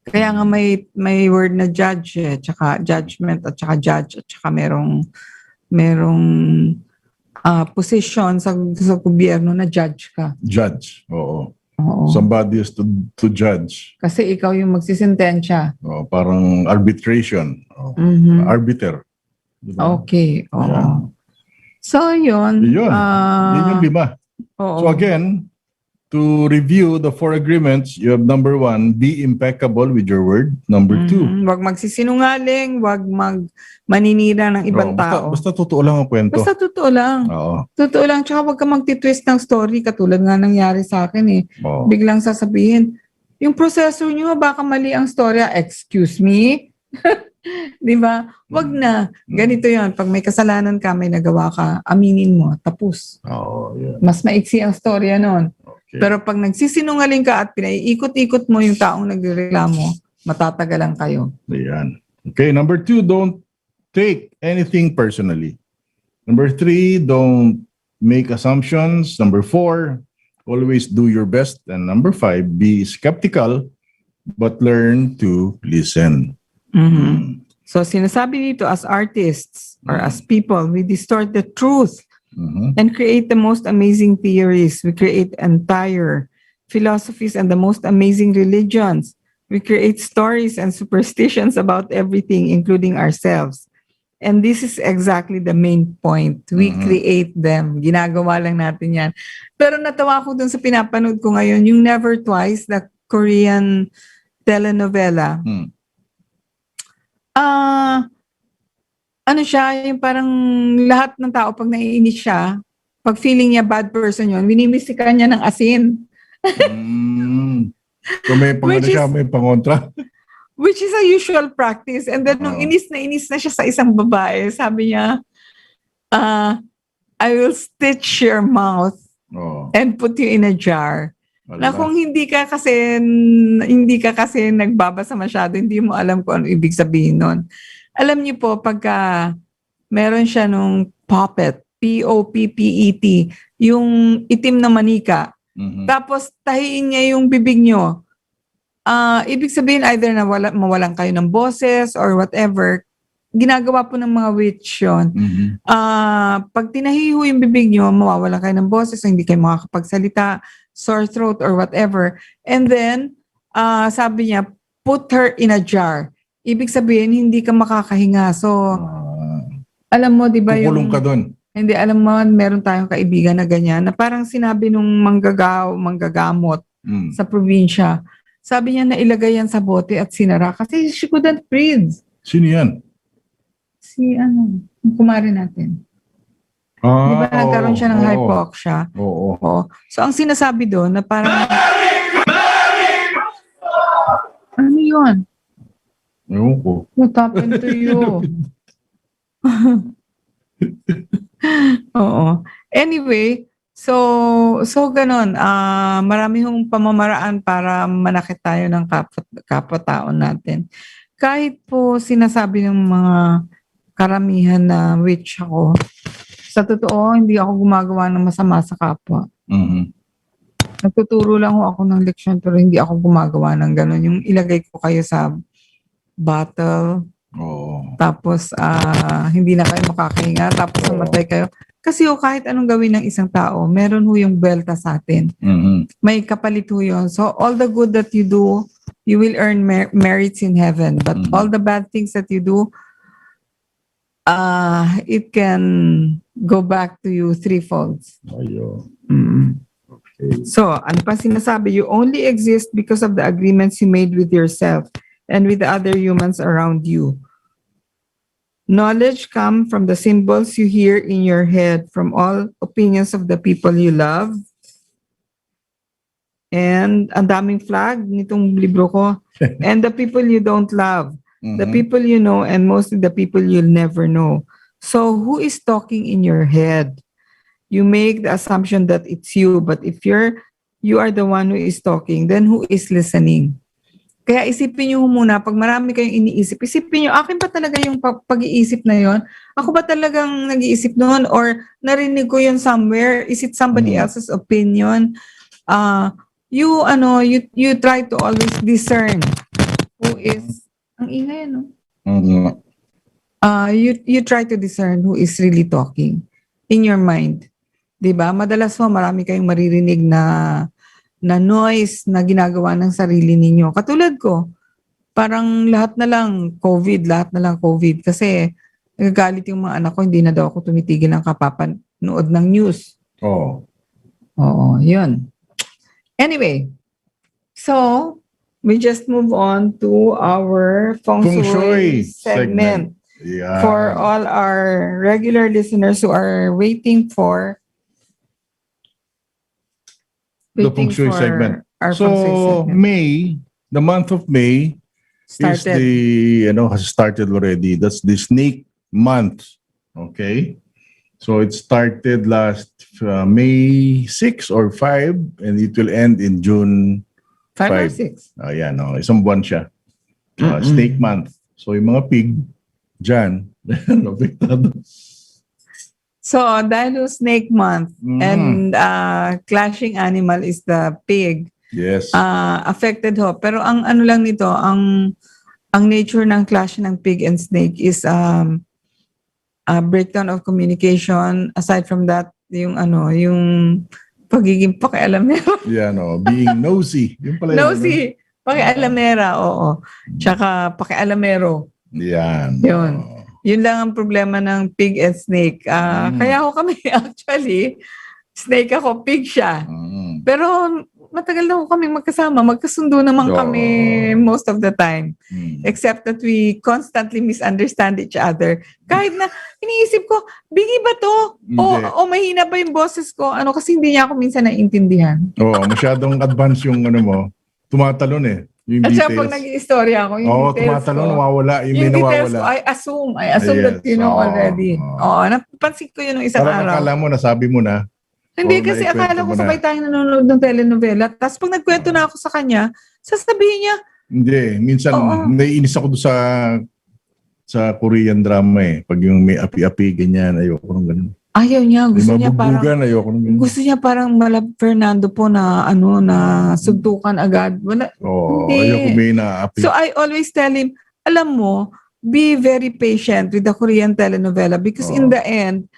Kaya nga may word na judge tsaka judgment at tsaka judge at tsaka merong position sa gobyerno na judge ka. Judge. Oo. Oo. Somebody is to judge. Kasi ikaw yung magsisentensya. Oh, parang arbitration. Oh. Mhm. Arbiter. Diba? Okay. Oo. Yeah. So, yun. Yun. Yun yung 5. Oo. So again, to review the 4 agreements, you have number 1, be impeccable with your word. Number 2, Huwag magsisinungaling, huwag maninira ng ibang tao. Basta totoo lang ang kwento. Basta totoo lang. Oo. Totoo lang. Tsaka huwag ka magtitwist ng story katulad nga nangyari sa akin eh. Oo. Biglang sasabihin, yung processor nyo, baka mali ang storya. Excuse me? Di ba? Wag na. Ganito yon. Pag may kasalanan ka, may nagawa ka, aminin mo. Tapos. Oo, yeah. Mas maiksi ang storya nun. Okay. Pero pag nagsisinungaling ka at pinaiikot-ikot mo yung taong nagreklamo, matatagalan kayo. Ayan. Okay, number 2, don't take anything personally. Number 3, don't make assumptions. Number 4, always do your best. And number 5, be skeptical but learn to listen. So sinasabi dito, as artists or as people, we distort the truth and create the most amazing theories. We create entire philosophies and the most amazing religions. We create stories and superstitions about everything, including ourselves. And this is exactly the main point. We create them. Ginagawa lang natin yan. Pero natawa ko dun sa pinapanood ko ngayon, yung Never Twice, the Korean telenovela. Ano siya, yung parang lahat ng tao pag naiinis siya, pag feeling niya bad person yun, winimistikan niya ng asin. Kung may may pangontra. Which is a usual practice. And then nung inis na siya sa isang babae, sabi niya, I will stitch your mouth and put you in a jar. Na kung hindi ka kasi nagbabasa masyado, hindi mo alam kung ano ibig sabihin nun. Alam niyo po, pagka meron siya nung puppet, P-O-P-P-E-T, yung itim na manika, tapos tahiin niya yung bibig niyo, ibig sabihin either na mawalan kayo ng boses or whatever, ginagawa po ng mga witch yun. Pag tinahiho yung bibig niyo, mawawalan kayo ng boses, hindi kayo makakapagsalita, sore throat or whatever. And then, sabi niya, put her in a jar. Ibig sabihin, hindi ka makakahinga. So, alam mo, di ba yung... Kukulong ka doon. Hindi, alam mo, meron tayong kaibigan na ganyan, na parang sinabi nung manggagamot sa probinsya. Sabi niya na ilagay yan sa bote at sinara kasi she couldn't breathe. Sino yan? Yung kumari natin. Di ba nagkaroon siya ng hypoxia? Oo. So, ang sinasabi doon na parang... Ano yun? Ewan ko. What happened to you? Oo. Anyway, So ganun, marami hong pamamaraan para manakit tayo ng kapwa-tao natin. Kahit po sinasabi ng mga karamihan na witch ako, sa totoo, hindi ako gumagawa ng masama sa kapwa. Mhm. Nagtuturo lang ho ako ng leksyon pero hindi ako gumagawa ng ganun. Yung ilagay ko kayo sa battle, Oo. tapos hindi na kayo makakahinga, tapos namatay kayo. Kasi ho, kahit anong gawin ng isang tao, meron ho yung belta sa atin. Mhm. May kapalit ho yun. So, all the good that you do, you will earn merits in heaven. But all the bad things that you do, it can go back to you threefold. Ayun. Okay. So, ano pa sinasabi? You only exist because of the agreements you made with yourself and with the other humans around you. Knowledge comes from the symbols you hear in your head, from all opinions of the people you love. And ang daming flag nitong libro ko. And the people you don't love. The people you know, and mostly the people you'll never know. So who is talking in your head? You make the assumption that it's you, but if you are the one who is talking, then who is listening? Kaya isipin nyo muna, pag marami kayong iniisip, isipin nyo, akin ba talaga yung pag-iisip na yon? Ako ba talagang nag-iisip noon? Or narinig ko yun somewhere? Is it somebody else's opinion? You try to always discern who is, ang ingay, no? Mhm. You try to discern who is really talking in your mind. Diba? Madalas mo, marami kayong maririnig na noise na ginagawa ng sarili ninyo. Katulad ko, parang lahat na lang COVID. Kasi nagagalit yung mga anak ko, hindi na daw ako tumitigil ng kapapanood ng news. Oo. Oo, yun. Anyway, so we just move on to our Feng Shui segment. Yeah. For all our regular listeners who are waiting for The Feng Shui segment. Our So, Feng Shui segment. the month of May is has started already. That's the snake month. Okay? So, it started last May 6 or 5 and it will end in June 5 or 5. 6. Ayan, isang buwan siya. Snake month. So, yung mga pig, dyan, apektado. So, dahil yung snake month and clashing animal is the pig, Yes. affected ho. Pero ang ano lang nito, ang nature ng clash ng pig and snake is a breakdown of communication. Aside from that, yung pagiging pakialamero. Yeah, being nosy. Yung pala Nosy. Pakialamera, oo. Tsaka pakialamero. Yan. Yun. Yun lang ang problema ng pig and snake. Kaya ako kami actually, snake ako, pig siya. Pero matagal na ako kami magkasama. Magkasundo naman kami most of the time. Except that we constantly misunderstand each other. Kahit na iniisip ko, bigi ba to? O mahina ba yung boses ko? Kasi hindi niya ako minsan naiintindihan. Masyadong advance yung mo. Tumatalon eh. Yung at details. saka pag nag-i-istorya ako, yung details tumatalon, nawawala. yung details ko, I assume that you know already. Napansin ko yun ng isang Parang araw. akala mo, nasabi mo na. Hindi, kasi akala ko sabay tayong nanonood ng telenovela. Tapos pag nagkwento na ako sa kanya, sasabihin niya. Hindi, minsan naiinis ako doon sa Korean drama eh. Pag yung may api-api, ganyan, ayoko nung ganun. Ayaw niya, gusto niya parang mala Fernando po na suntukan agad. Wala. Ayoko may naapi. So I always tell him, alam mo, be very patient with the Korean telenovela because in the end,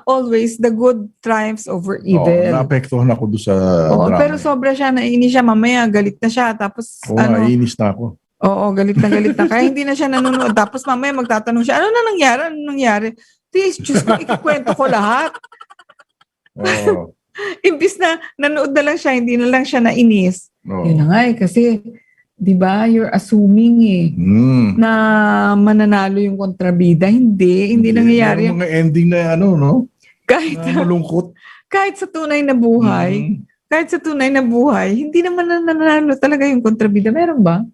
always the good triumphs over evil. Naapektuhan ako doon sa drama. Pero sobra siya, nainis siya, mamaya galit na siya, tapos nainis na ako. Galit na. Kaya hindi na siya nanonood. Tapos mamaya magtatanong siya, ano nangyari? Please, Diyos ko, ikikwento ko lahat. Imbis na nanood na lang siya, hindi na lang siya nainis. Yun na nga kasi, di ba, you're assuming na mananalo yung kontrabida. Hindi nangyayari. May mga ending na kahit malungkot. Kahit sa tunay na buhay, hindi naman nananalo talaga yung kontrabida. Meron ba?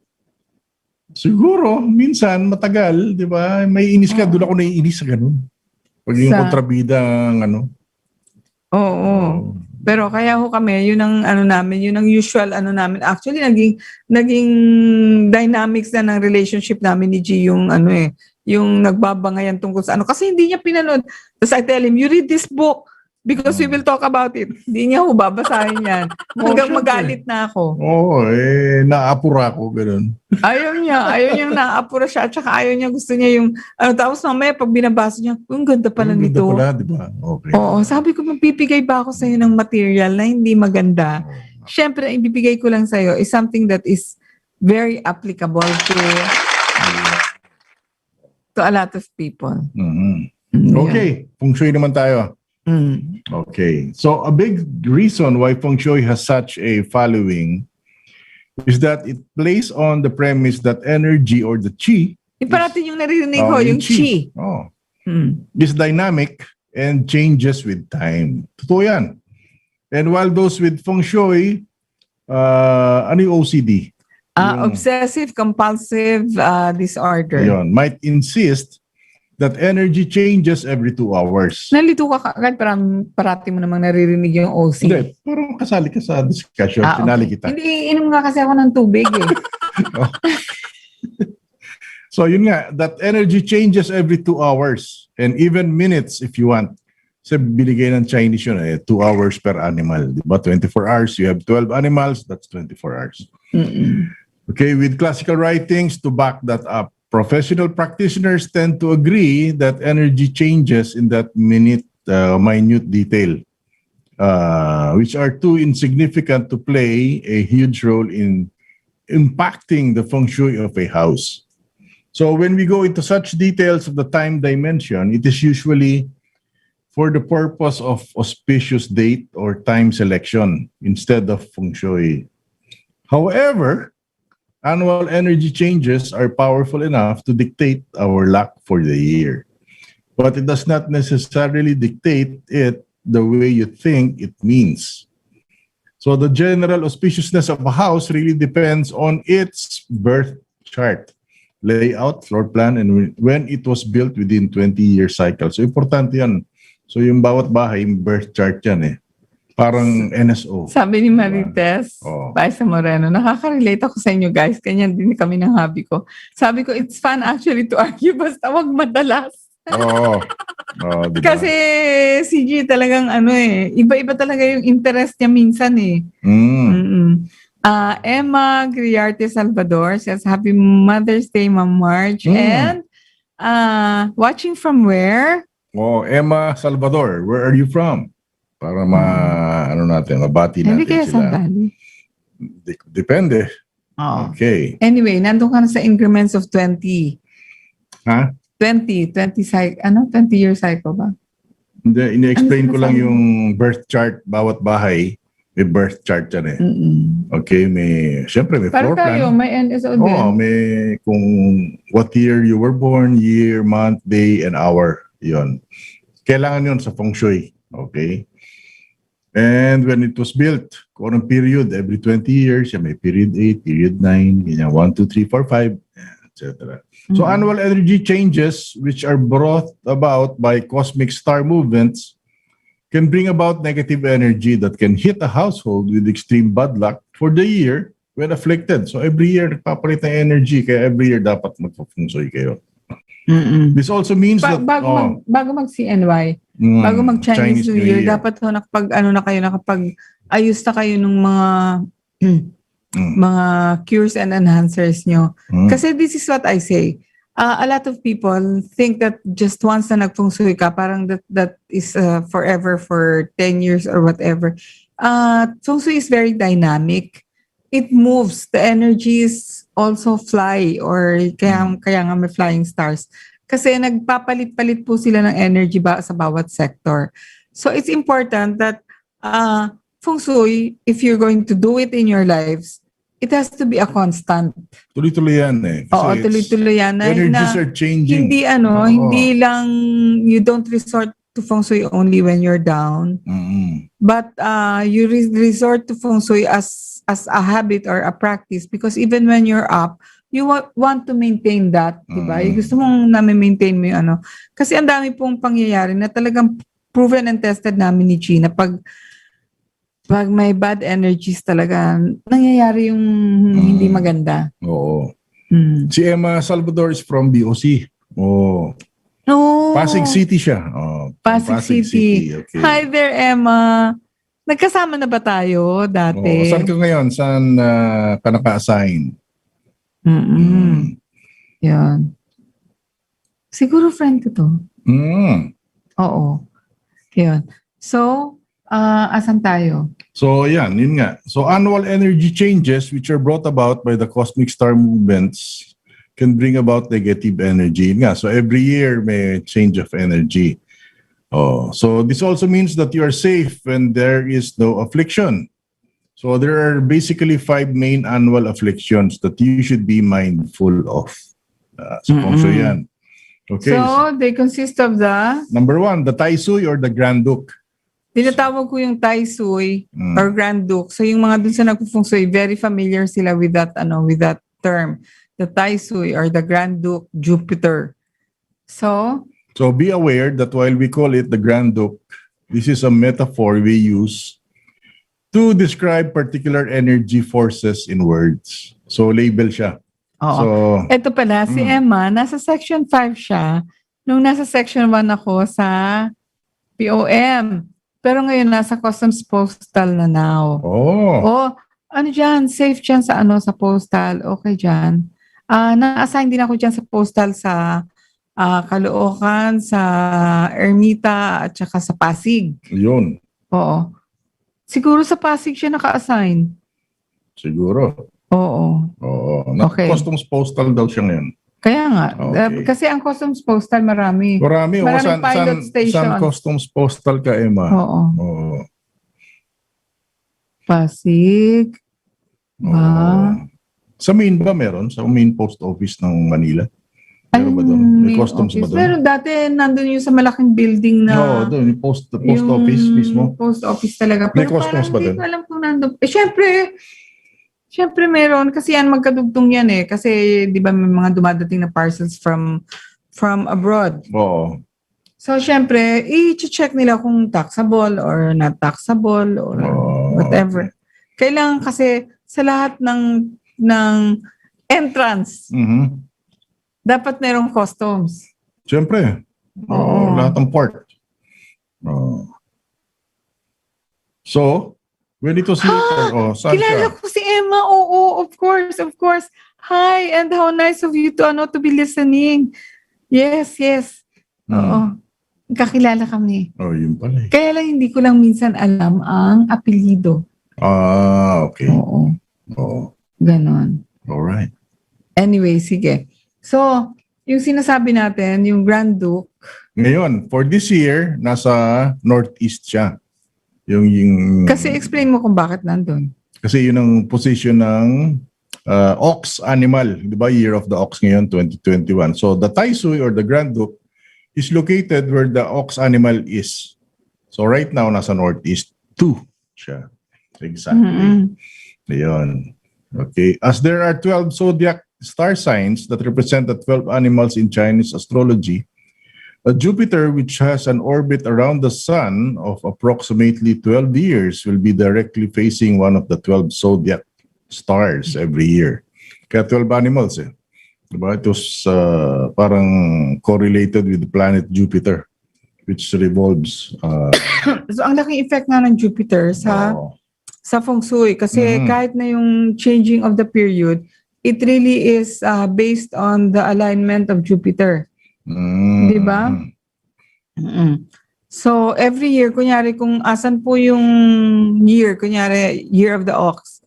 Siguro, minsan, matagal, di ba? May inis ka, doon ako naiinis sa ganun. Pag yung kontrabida, Oo. Pero kaya ho kami, yun ang ano namin, yun ang usual ano namin. Actually, naging dynamics na ng relationship namin ni G yung ano yung nagbabangayan tungkol sa ano. Kasi hindi niya pinanood. Tapos I tell him, you read this book because we will talk about it. Hindi niya ho babasahin yan. Hanggang syempre. magalit na ako. Oo, naapura ko, ganun. Ayaw niyang naapura siya. At saka ayaw niya, gusto niya yung, tapos mamaya pag binabasa niya, ang ganda pala Ang ganda nito. pala, di ba? Okay. Oo, sabi ko, magbibigay ba ako sa'yo ng material na hindi maganda? Siyempre, ang ibibigay ko lang sa'yo is something that is very applicable to a lot of people. Mhm. Mm, Okay, feng shui naman tayo. Mm. Okay, so a big reason why feng shui has such a following is that it plays on the premise that energy or the chi Yung parating yung naririnig ko, yung chi. is dynamic and changes with time. Totoo yan. And while those with feng shui, ano yung OCD? Yung- Obsessive compulsive disorder. Yun, might insist that energy changes every 2 hours. Nalito ka agad, parati mo namang naririnig yung OC. Hindi, parang kasali ka sa discussion, sinali kita. Hindi, inom nga kasi ako ng tubig eh. So yun nga, that energy changes every 2 hours and even minutes if you want. Kasi binigay ng Chinese yun, 2 hours per animal. Diba? 24 hours, you have 12 animals, that's 24 hours. Okay, with classical writings to back that up, professional practitioners tend to agree that energy changes in that minute detail, which are too insignificant to play a huge role in impacting the feng shui of a house. So when we go into such details of the time dimension, it is usually for the purpose of auspicious date or time selection instead of feng shui. However, annual energy changes are powerful enough to dictate our luck for the year. But it does not necessarily dictate it the way you think it means. So the general auspiciousness of a house really depends on its birth chart, layout, floor plan, and when it was built within 20-year cycle. So importante yan. So yung bawat bahay, yung birth chart yan eh. Parang NSO. Sabi ni Marites, Oo. Paisa Moreno, nakaka-relate ako sa inyo guys. Ganyan din kami ng hobby ko. Sabi ko, it's fun actually to argue, basta wag madalas. Oo. Diba? Kasi si G talagang iba-iba talaga yung interest niya minsan eh. Emma Griarte Salvador says, Happy Mother's Day, Ma'am Marge. And watching from where? Oh, Emma Salvador, where are you from? Para mabati natin Hindi kaya sila. sandali. Depende. Oh. Okay. Anyway, nandun ka na sa increments of 20. Ha? 20 year cycle ba? Hindi, ini-explain ko lang sinasabi? yung birth chart, bawat bahay, may birth chart yan eh. Okay, syempre may Para floor plan. tayo, may NSO din. Oo, may kung what year you were born, year, month, day, and hour. Yun. Kailangan yun sa feng shui. Okay? And when it was built, kung anong period, every 20 years, may period 8, period 9, ganyan, 1, 2, 3, 4, 5, etc. So annual energy changes, which are brought about by cosmic star movements, can bring about negative energy that can hit a household with extreme bad luck for the year when afflicted. So every year, nagpapalit ng energy, kaya every year dapat magpa-feng shui kayo. This also means that Bago mag-CNY, bago mag-Chinese New Year, dapat ho nakapag-ayos na kayo ng mga cures and enhancers nyo. Kasi this is what I say. A lot of people think that just once na nag-feng shui ka, parang that is forever for 10 years or whatever. Feng shui is very dynamic. It moves. The energies also fly or kaya nga may flying stars. Kasi nagpapalit-palit po sila ng energy sa bawat sector. So it's important that feng shui, if you're going to do it in your lives, it has to be a constant. tuloy-tuloy yan eh. Oo, tuloy-tuloy yan. Energies are changing. Hindi lang, you don't resort to feng shui only when you're down. But you resort to feng shui as a habit or a practice because even when you're up, you want to maintain that, diba? Yung gusto mong na-maintain mo yung Kasi ang dami pong pangyayari na talagang proven and tested namin ni Gina, pag may bad energies talaga, nangyayari yung hindi maganda. Oo. Mm. Si Emma Salvador is from BOC. Oh, No. Pasig City siya. Oh, from Pasig City. Okay. Hi there, Emma. Nagkasama na ba tayo Oh, dati? saan ka ngayon? Saan ka naka-assign? Mm-mm. Yan. Siguro friend ko to. Mm. Oo. Yun. So, asan tayo? So, yun nga. So, annual energy changes which are brought about by the cosmic star movements can bring about negative energy. Yun nga. So, every year may change of energy. Oh, so this also means that you are safe when there is no affliction. So, there are basically 5 main annual afflictions that you should be mindful of. So, kung so yan. Okay. So, they consist of the, Number 1, the Tai Sui or the Grand Duke. tinatawag ko yung Tai Sui Mm. or Grand Duke. So, yung mga dun sa nagpo-feng shui, very familiar sila with that term. The Tai Sui or the Grand Duke Jupiter. So, So be aware that while we call it the Grand Duke, this is a metaphor we use to describe particular energy forces in words. So label siya. oo. So, Ito pala, si Emma, nasa section 5 siya. Nung nasa section 1 ako sa POM. Pero ngayon, nasa Customs Postal na now. oh, Ano dyan? Safe dyan sa sa postal. Okay dyan. Na-assign din ako dyan sa postal sa Caloocan, sa Ermita, at saka sa Pasig. yun. Oo. Siguro sa Pasig siya naka-assign. Siguro. Oo. Oo. Okay. Customs postal daw siya ngayon. Kaya nga. Okay. Kasi ang Customs Postal marami. Marami. Maraming pilot stations. Saan customs postal ka, Emma? Oo. Oo. Pasig. Oo. Sa main ba meron? Sa main post office ng Manila? Meron ba doon? May main customs ba office. doon? Pero dati nandun yung sa malaking building na Oo, doon. Yung post yung office mismo. Post office talaga. May Pero customs parang ba hindi doon? ko alam kung nandun. Syempre meron. Kasi yan magkadugtong yan eh. Kasi di ba may mga dumadating na parcels from abroad. Oo. So syempre, i-check nila kung taxable or not taxable or Oh, whatever. Kailangan kasi sa lahat ng entrance, Mhm. dapat merong customs. Siyempre. Oo. Lahat ng port. Oo. So, when it was later, saan Kilala siya? ko si Emma. Oo, of course, of course. Hi, and how nice of you to be listening. Yes. Oo. Kakilala kami. Oh, yun pala eh. Kaya lang hindi ko lang minsan alam ang apelido. Okay. Oo. Oo. Ganon. Alright. Anyway, sige. So, yung sinasabi natin, yung Grand Duke, Ngayon, for this year, nasa northeast siya. Yung kasi explain mo kung bakit nandun. kasi yun ang position ng ox animal. Di ba? Year of the Ox ngayon, 2021. So, the Tai Sui or the Grand Duke is located where the ox animal is. So, right now, nasa northeast 2 siya. Exactly. Mm-mm. Ayun. Okay. As there are 12 zodiac star signs that represent the 12 animals in Chinese astrology, Jupiter, which has an orbit around the sun of approximately 12 years, will be directly facing one of the 12 zodiac stars every year. Kaya 12 animals eh. Diba? It was parang correlated with the planet Jupiter, which revolves. So, ang laking effect nga ng Jupiter sa feng shui. Kasi kahit na yung changing of the period, it really is based on the alignment of Jupiter. Di ba? So, every year, kunyari kung asan po yung year, kunyari, year of the ox.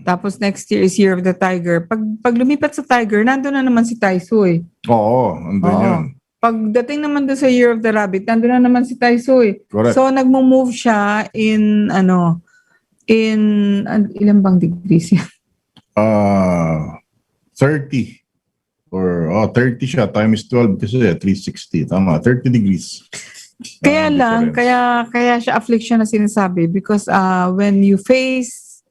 Tapos next year is year of the tiger. Pag lumipat sa tiger, nandun na naman si Tai Sui. Oo, andun yun. Pagdating naman doon sa year of the rabbit, nandun na naman si Tai Sui. Correct. So, nagmo-move siya in ilan bang degrees yan? 30. Or 30 siya times 12 kasi 360. Tama, 30 degrees. Kaya lang, difference. kaya siya affliction na sinasabi because when you face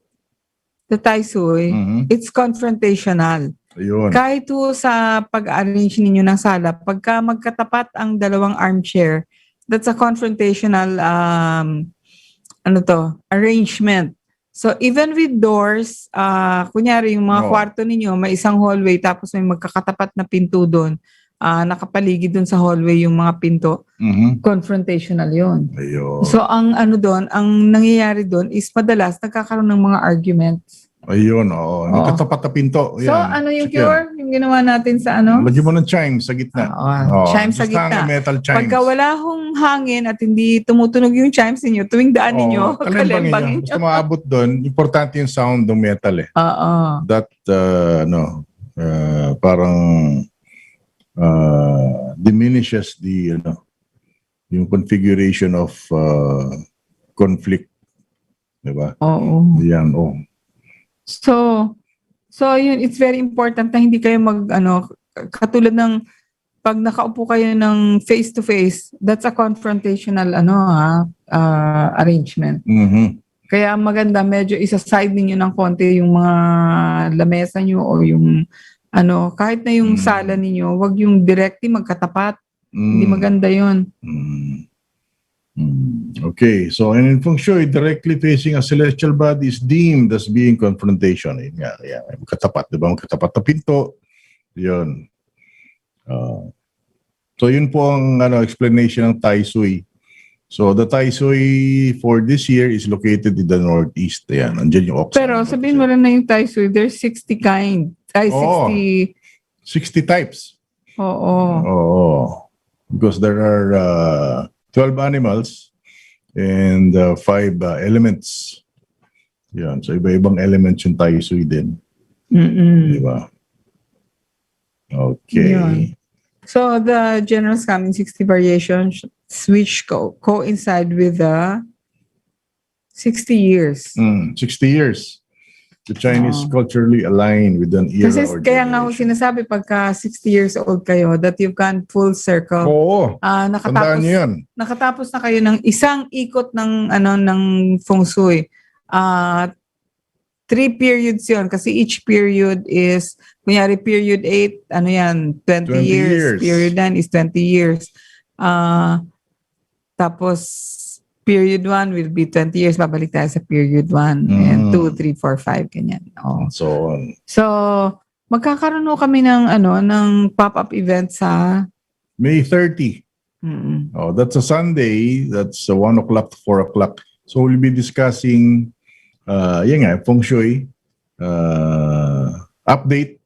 the Tai Sui, it's confrontational. Ayun. Kahit po sa pag-arrange ninyo ng sala, pagka magkatapat ang dalawang armchair, that's a confrontational arrangement. So even with doors, kunyari yung mga Oo. kwarto ninyo, may isang hallway tapos may magkakatapat na pinto doon, nakapaligid doon sa hallway yung mga pinto, confrontational yun. Ayun. So ang ang nangyayari doon is madalas nagkakaroon ng mga arguments. Ayun, oo. Yung katapat na pinto. So Yan. yung Check yan. cure? Yung ginawa natin sa ano? Lagyan mo ng chime sa gitna. Chime sa Just gitna. hang a metal chimes. Pagka wala hong hangin at hindi tumutunog yung chimes ninyo, tuwing daan ninyo, kalembangin kalembangin nyo. Basta maabot doon, importante yung sound ng metal eh. Oo. That, parang diminishes the, yung configuration of conflict. Diba? Oo. Yan, So yun, it's very important na hindi kayo katulad ng pag nakaupo kayo ng face to face, that's a confrontational arrangement. Kaya maganda medyo isa-side ninyo ng konti yung mga lamesa nyo o yung kahit na yung sala ninyo, wag yung directly magkatapat. Hindi maganda yun. Okay, so in Feng Shui, directly facing a celestial body is deemed as being confrontation. Yun nga, magkatapat, di ba? Magkatapat na pinto. Yun. So yun po ang explanation ng Tai Sui. So the Tai Sui for this year is located in the northeast. Ayan, andyan yung ox. Pero sabihin mo lang na yung Tai Sui, there's 60 kind. 60 types. Oo. Because there are 12 animals and 5 elements. Yan. So, iba-ibang elements yung Tai Sui din. Di ba? Okay. Yun. So, the general scamming 60 variations which coincide with the 60 years. 60 years. The Chinese culturally aligned with an era Kasi or kaya nga ako generation. sinasabi pagka 60 years old kayo that you've gone full circle. Oo. Tandaan niyo yan. Nakatapos na kayo ng isang ikot ng ng feng shui. 3 periods 'yon kasi each period is kunyari period 8 20 20 years. Period 9 is 20 years. Tapos period 1 will be 20 years, babalik tayo sa period 1 and 2, 3, 4, 5 ganyan. So, So, magkakaroon kami ng ng pop-up event sa May 30. Oh, that's a Sunday. That's 1 o'clock to 4 o'clock. So we'll be discussing Feng Shui update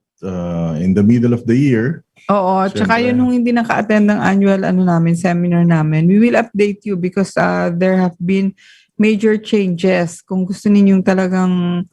in the middle of the year. Oo, tsaka yun hindi naka-attend ng annual seminar namin. We will update you because there have been major changes. Kung gusto ninyong talagang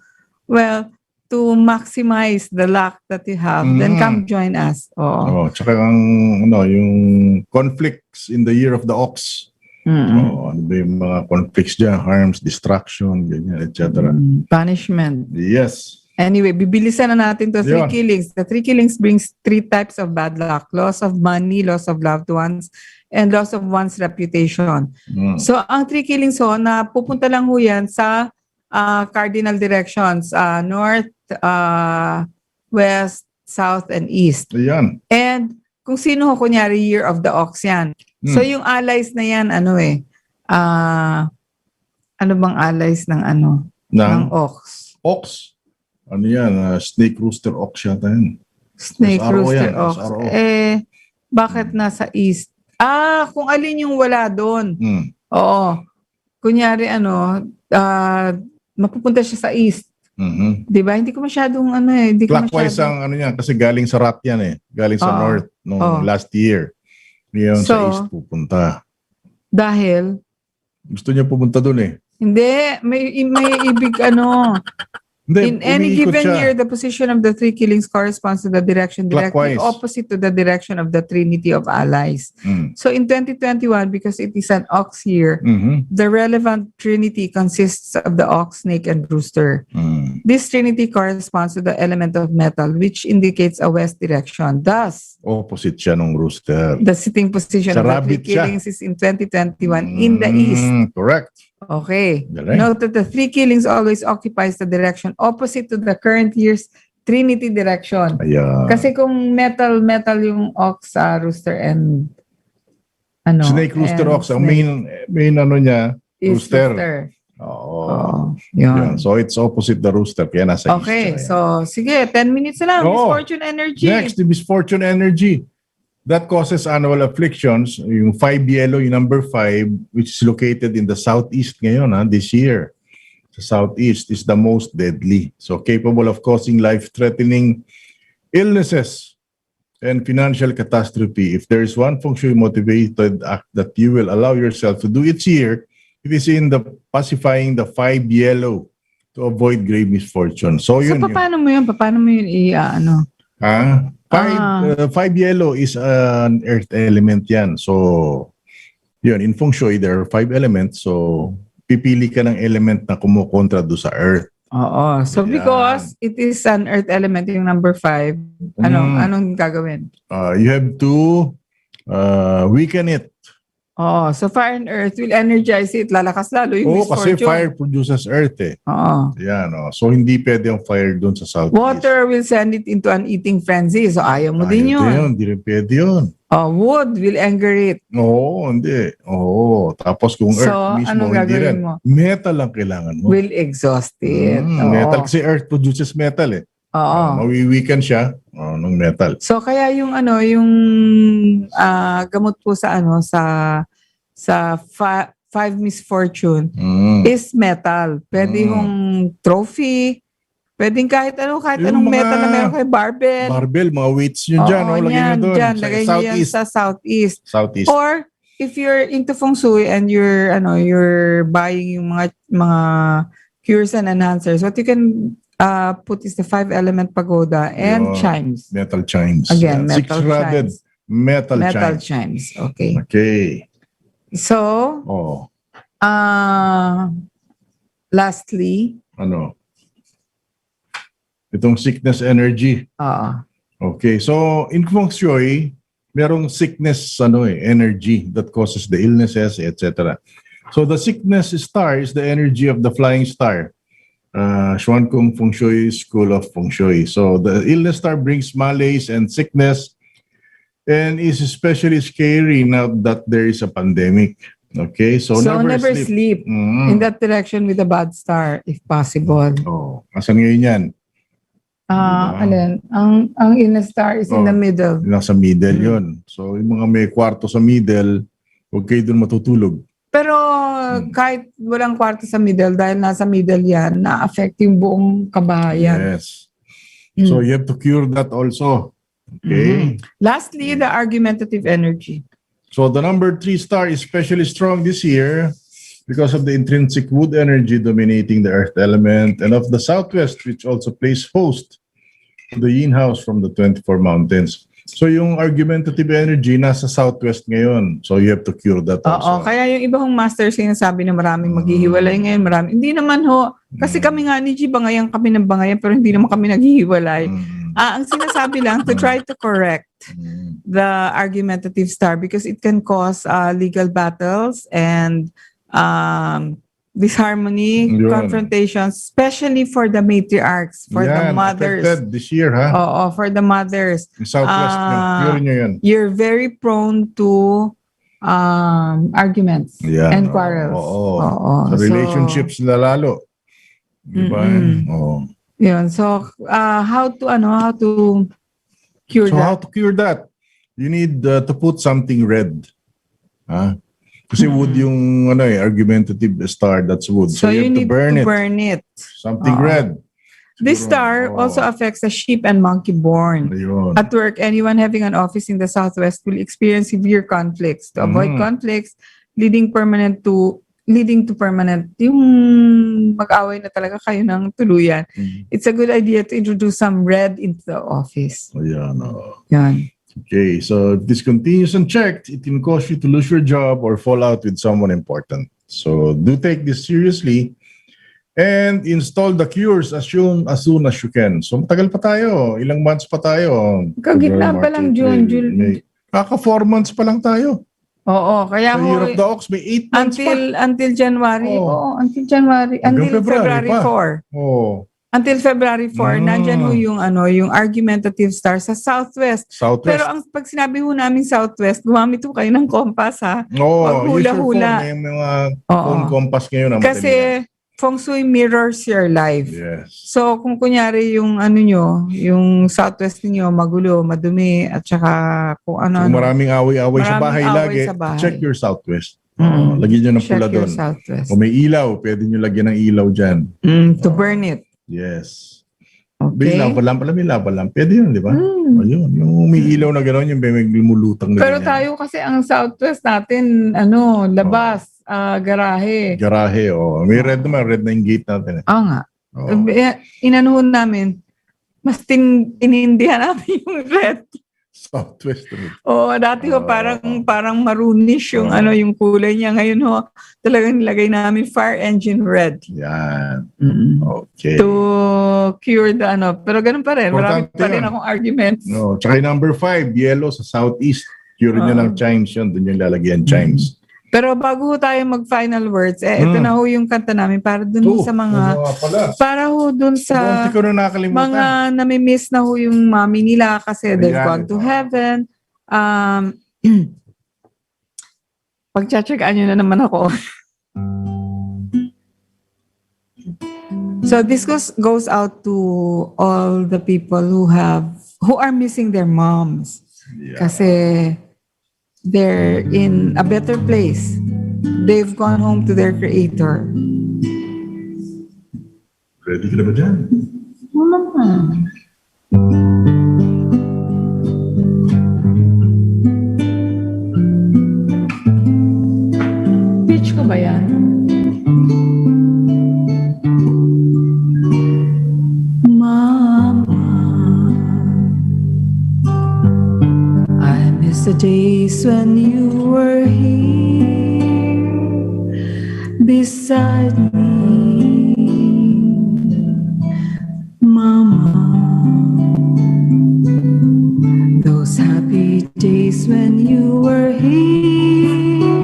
to maximize the luck that you have, then come join us. Oo. Tsaka yung conflicts in the year of the ox. Ano ba yung mga conflicts dyan? Harms, distraction, ganyan, etc. Punishment. Yes. Anyway, bibilisan na natin to 3 killings. The 3 killings brings 3 types of bad luck. Loss of money, loss of loved ones, and loss of one's reputation. So, ang 3 killings na pupunta lang yan sa cardinal directions. North, west, south, and east. Ayan. And kung sino kunyari year of the ox yan. So, yung allies na yan, ano bang allies ng ng ox? Ox. Ano yan? Snake, rooster, ox yata yan. Snake, SRO rooster, yan, ox. SRO. Bakit nasa east? Kung alin yung wala doon. Oo. Kunyari mapupunta siya sa east. Di ba? Hindi ko masyadong Clockwise ang yan kasi galing sa rat yan Galing sa north nung last year. Ngayon sa east pupunta. Dahil? Gusto niya pupunta doon Hindi. May ibig In any given year, the position of the 3 killings corresponds to the direction directly opposite to the direction of the Trinity of Allies. So in 2021, because it is an ox year, the relevant Trinity consists of the ox, snake, and rooster. This Trinity corresponds to the element of metal, which indicates a west direction. Thus, opposite siya nung rooster. the sitting position Sa of the 3 rabbit siya. killings is in 2021 in the east. Correct. Okay. Galing. Note that the 3 killings always occupies the direction opposite to the current year's Trinity direction. Ayan. Kasi kung metal yung ox, rooster, and ano. Snake, rooster, and ox. Ang snake main ano niya, is rooster. Oo. Oh, Yan. yun. So it's opposite the rooster. Kaya nasa east Okay, siya. so sige, 10 minutes na lang. Miss Oo. Fortune Energy. Next, the misfortune energy. That causes annual afflictions. Yung 5 yellow, yung number 5, which is located in the southeast ngayon, this year. The southeast is the most deadly. So capable of causing life-threatening illnesses and financial catastrophe. If there is one feng shui motivated act that you will allow yourself to do each year, it is in the pacifying the 5 yellow to avoid grave misfortune. So So, yun. paano mo yun? Paano mo yun i-ano? Five yellow is an earth element yan. So, yun, in feng shui, there are 5 elements. So, pipili ka ng element na kumukontra do sa earth. Oo. So, Yan. because it is an earth element, yung number 5, anong gagawin? You have to weaken it. Oo. So, fire and earth will energize it. Lalakas lalo yung Kasi misfortune. fire produces earth eh. Oo. Yan, So, hindi pwede yung fire doon sa southeast. Water will send it into an eating frenzy. So, ayaw mo din yun. Hindi rin pwede yun. Wood will anger it. Oo, hindi. Oo. Tapos kung So, earth mismo, anong hindi gagawin rin. mo? Metal ang kailangan mo. Will exhaust it. Oo. Metal kasi earth produces metal eh. Oo. Mawi-weaken siya ng metal. So kaya yung gamot po sa five misfortune is metal. Pwede yung trophy, pwedeng kahit Yung anong mga metal na meron kay barbell. Barbell, mga weights nyo dyan. Oo, Lagay nyo doon. dyan, Sa lagay nyo yan sa southeast. Southeast. Or if you're into feng shui and you're buying yung mga cures and enhancers, what you can put is the 5-element pagoda and Yun. chimes. Metal chimes. Again, Yan. metal Six-threaded chimes. metal Metal chimes. chimes. Okay. Okay. So, Oh, lastly, ano? Itong sickness energy. Okay. So, in feng shui, merong sickness energy that causes the illnesses, etc. So, the sickness star is the energy of the flying star. Xuan Kung Feng Shui School of Feng Shui. So the illness star brings malaise and sickness and is especially scary now that there is a pandemic. Okay, so never sleep in that direction with a bad star if possible. Oh, asan ngayon yan? Alin? Ang illness star is in the middle. Nasa middle yun. So yung mga may kwarto sa middle, huwag kayo dun matutulog. Pero kahit walang kwarto sa middle, dahil nasa middle yan, na-affect yung buong kabahayan. Yes. So you have to cure that also. Okay. Lastly, the argumentative energy. So the number 3 star is especially strong this year because of the intrinsic wood energy dominating the earth element and of the southwest, which also plays host to the yin house from the 24 mountains. So yung argumentative energy nasa southwest ngayon. So you have to cure that also. Kaya yung ibang masters sinasabi na maraming maghihiwalay ngayon, hindi naman ho. Kasi kami nga ni G, bangayan kami ng bangayan pero hindi naman kami naghihiwalay. Ang sinasabi lang to try to correct the argumentative star because it can cause legal battles and disharmony, confrontations, especially for the matriarchs, for the mothers. Affected this year, ha? Oo, for the mothers. Yung southwest cure nyo yan. You're very prone to arguments and quarrels. Oo. Sa relationships na lalo. Diba? Oo. Yun. So, how to cure So that? how to cure that? You need to put something red. Kasi wood yung argumentative star, that's wood. So you have need to burn it. Something red. This star also affects the sheep and monkey born. Ayun. At work, anyone having an office in the southwest will experience severe conflicts. To avoid conflicts, leading to permanent, yung mag-away na talaga kayo ng tuluyan. It's a good idea to introduce some red into the office. Ayan. Yan. Okay, so if this continues unchecked, it can cause you to lose your job or fall out with someone important. So do take this seriously and install the cures as soon as you can. So matagal pa tayo, ilang months pa tayo. Kagitna pa lang June. Kaka 4 months pa lang tayo. Oo, kaya Sa Year of the Ox, may 8 months pa. Until January. Until February 4. Oh. Until February 4, nandyan ho yung yung argumentative star sa Southwest. Southwest. Pero pag sinabi ho namin Southwest, gumamit ho kayo ng compass ha. Oo, use your phone. Maghula-hula. May mga Oo. phone compass ngayon. Kasi Feng Shui mirrors your life. Yes. So kung kunyari yung yung Southwest niyo magulo, madumi, at saka kung ano. Kung maraming away-away sa bahay away lagi, sa bahay. check your Southwest. Mm. Lagyan nyo ng Check pula your doon. Southwest. Kung may ilaw, pwede nyo lagyan ng ilaw dyan. To burn it. Yes. Okay. May lava lamp. Pwede yun, di ba? Ayun. Yung may ilaw na gano'n, yung may lumulutang na Pero ganyan. tayo kasi ang Southwest natin, labas, garahe. Garahe, oh. May red naman, red na yung gate natin. Oo nga. Oh. Inanuhon namin, mas tinindihan namin yung red. Southwest red. Oo, dati ho parang marunish yung yung kulay niya. Ngayon ho, talagang nilagay namin fire engine red. Yan. Okay. To cure the Pero ganun pa rin. Marami Importante pa rin yun. akong arguments. No, tsaka yung number 5, yellow sa southeast. Cure nyo ng chimes yun. Doon yung lalagyan chimes. Pero bago ho tayo mag-final words, ito na ho yung kanta namin para dun sa mga... Para ho dun sa... Hindi ko na nakalimutan. Mga nami-miss na ho yung mami nila kasi they've Ayan. gone to heaven. Pagtsatsagaan nyo na naman ako. So this goes out to all the people who are missing their moms. Yeah. Kasi they're in a better place. They've gone home to their creator. Ready ka na ba dyan? Beach ka ba yan? Mama, I miss the days when you were here beside me. Mama, those happy days when you were here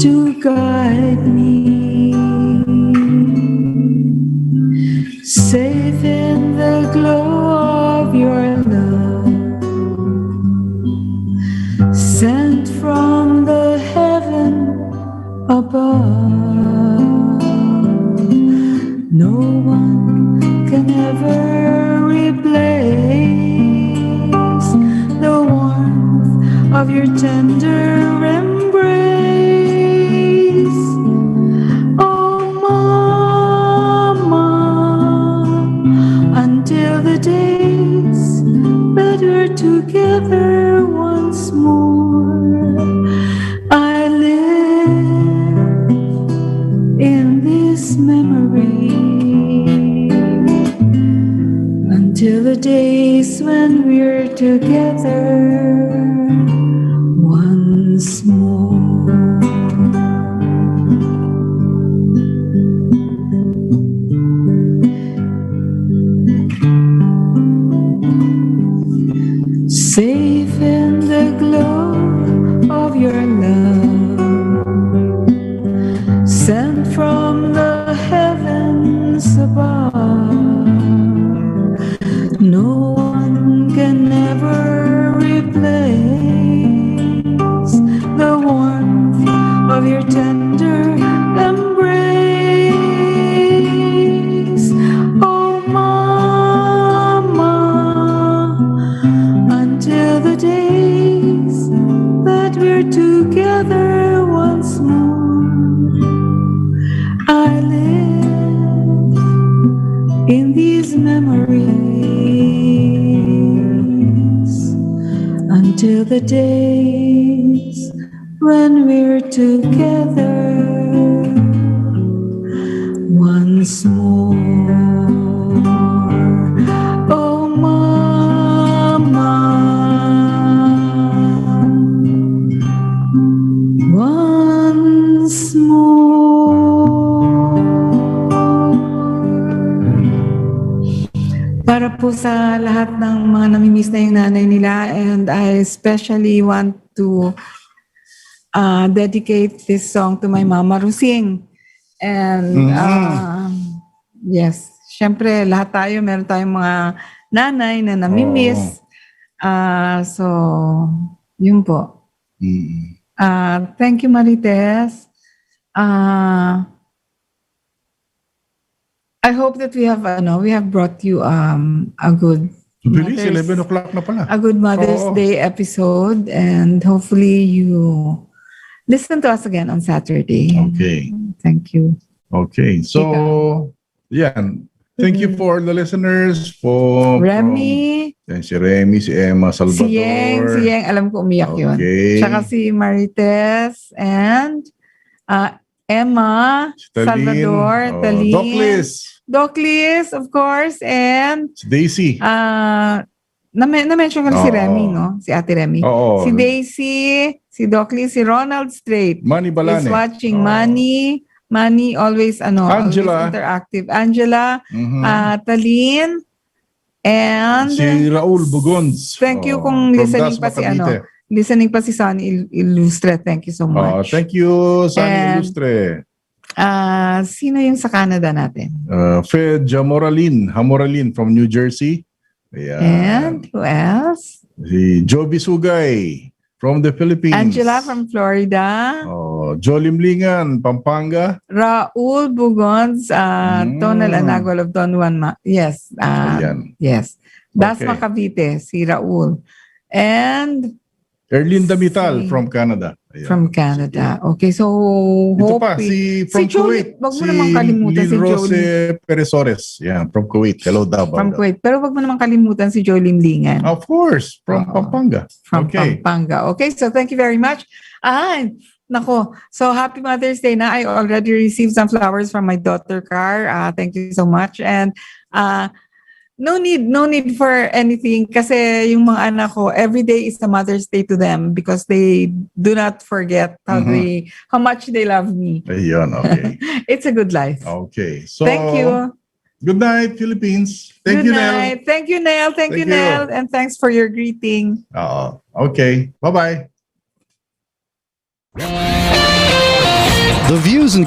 to guide me, safe in the glow of your love, sent from the heaven above. No one can ever replace the warmth of your tender embrace. Oh, Mama, until the days that we're together once more, I live in this memory until the days when we're together once more. Safe in the glow of your love, sent from the heavens above. No one can ever replace the warmth of your tender embrace. Oh, Mama, until the days that we're together once more, I live in these memories until the days when we're together once more. Oh, Mama, once more. Para po sa lahat ng mga namimiss na yung nanay nila, and I especially want to dedicate this song to my mama, Rusing. And yes, syempre lahat tayo, meron tayong mga nanay na namimiss. So, yun po. Mm. Thank you, Marites. I hope that we have brought you a good Bilis, Mother's- 11 o'clock na pala. a good Mother's Oo. Day episode, and hopefully you listen to us again on Saturday. Okay. Thank you. Okay. So, yan. Thank you for the listeners. Remy, Yan, si Remy, si Emma Salvador. si Yeng, alam ko umiyak yun. Okay. Tsaka si Marites and Emma, Si Talin. Salvador, Talin. Doc Liz. Doc Liz, of course, and Si Daisy. na-mention ko na si Oo. Remy, no? Si Ate Remy. Oo. Si Daisy, si Doc Liz, si Ronald Strait Manny is Balane. watching. Oo. Manny always Angela. always interactive. Angela, Mhm. Talin, and Si Raul Bugons. thank you from kung listening Dasma, pa si Cavite. listening pa si Sunny Illustre. Thank you so much. Thank you, Sunny And- Ilustre. Sino yung sa Canada natin? Fed Hamoralin from New Jersey. Ayan. And who else? Si Joby Sugay from the Philippines. Angela from Florida. Jolim Lingan, Pampanga. Raul Bugons, Tonal Anagwal of Don Juan. Yes. Ayan. Yes. Dasma Okay. Cavite, si Raul. And Erlinda Mital Si- from Canada. Ayan. from Canada. Okay, so Ito pa, hoping- from Jolie, Kuwait. wag mo naman kalimutan si Lil Rose Jolie Peresores. Yeah, from Kuwait. Hello, Davao. from Kuwait. Pero wag mo naman kalimutan si Jolie Lingan Of course, from Oo. Pampanga. from Okay. Pampanga. Okay, so thank you very much. Nako. So happy Mother's Day na. I already received some flowers from my daughter Car. Thank you so much. And no need for anything kasi yung mga anak ko, every day is a Mother's Day to them because they do not forget how much they love me. Ayun, okay. It's a good life. Okay. So, Thank you. Good night, Philippines. Thank Good you, Nel. night. Thank you, Nel. Thank you, Thank you. Nel. And thanks for your greeting. Okay. Bye-bye. The views and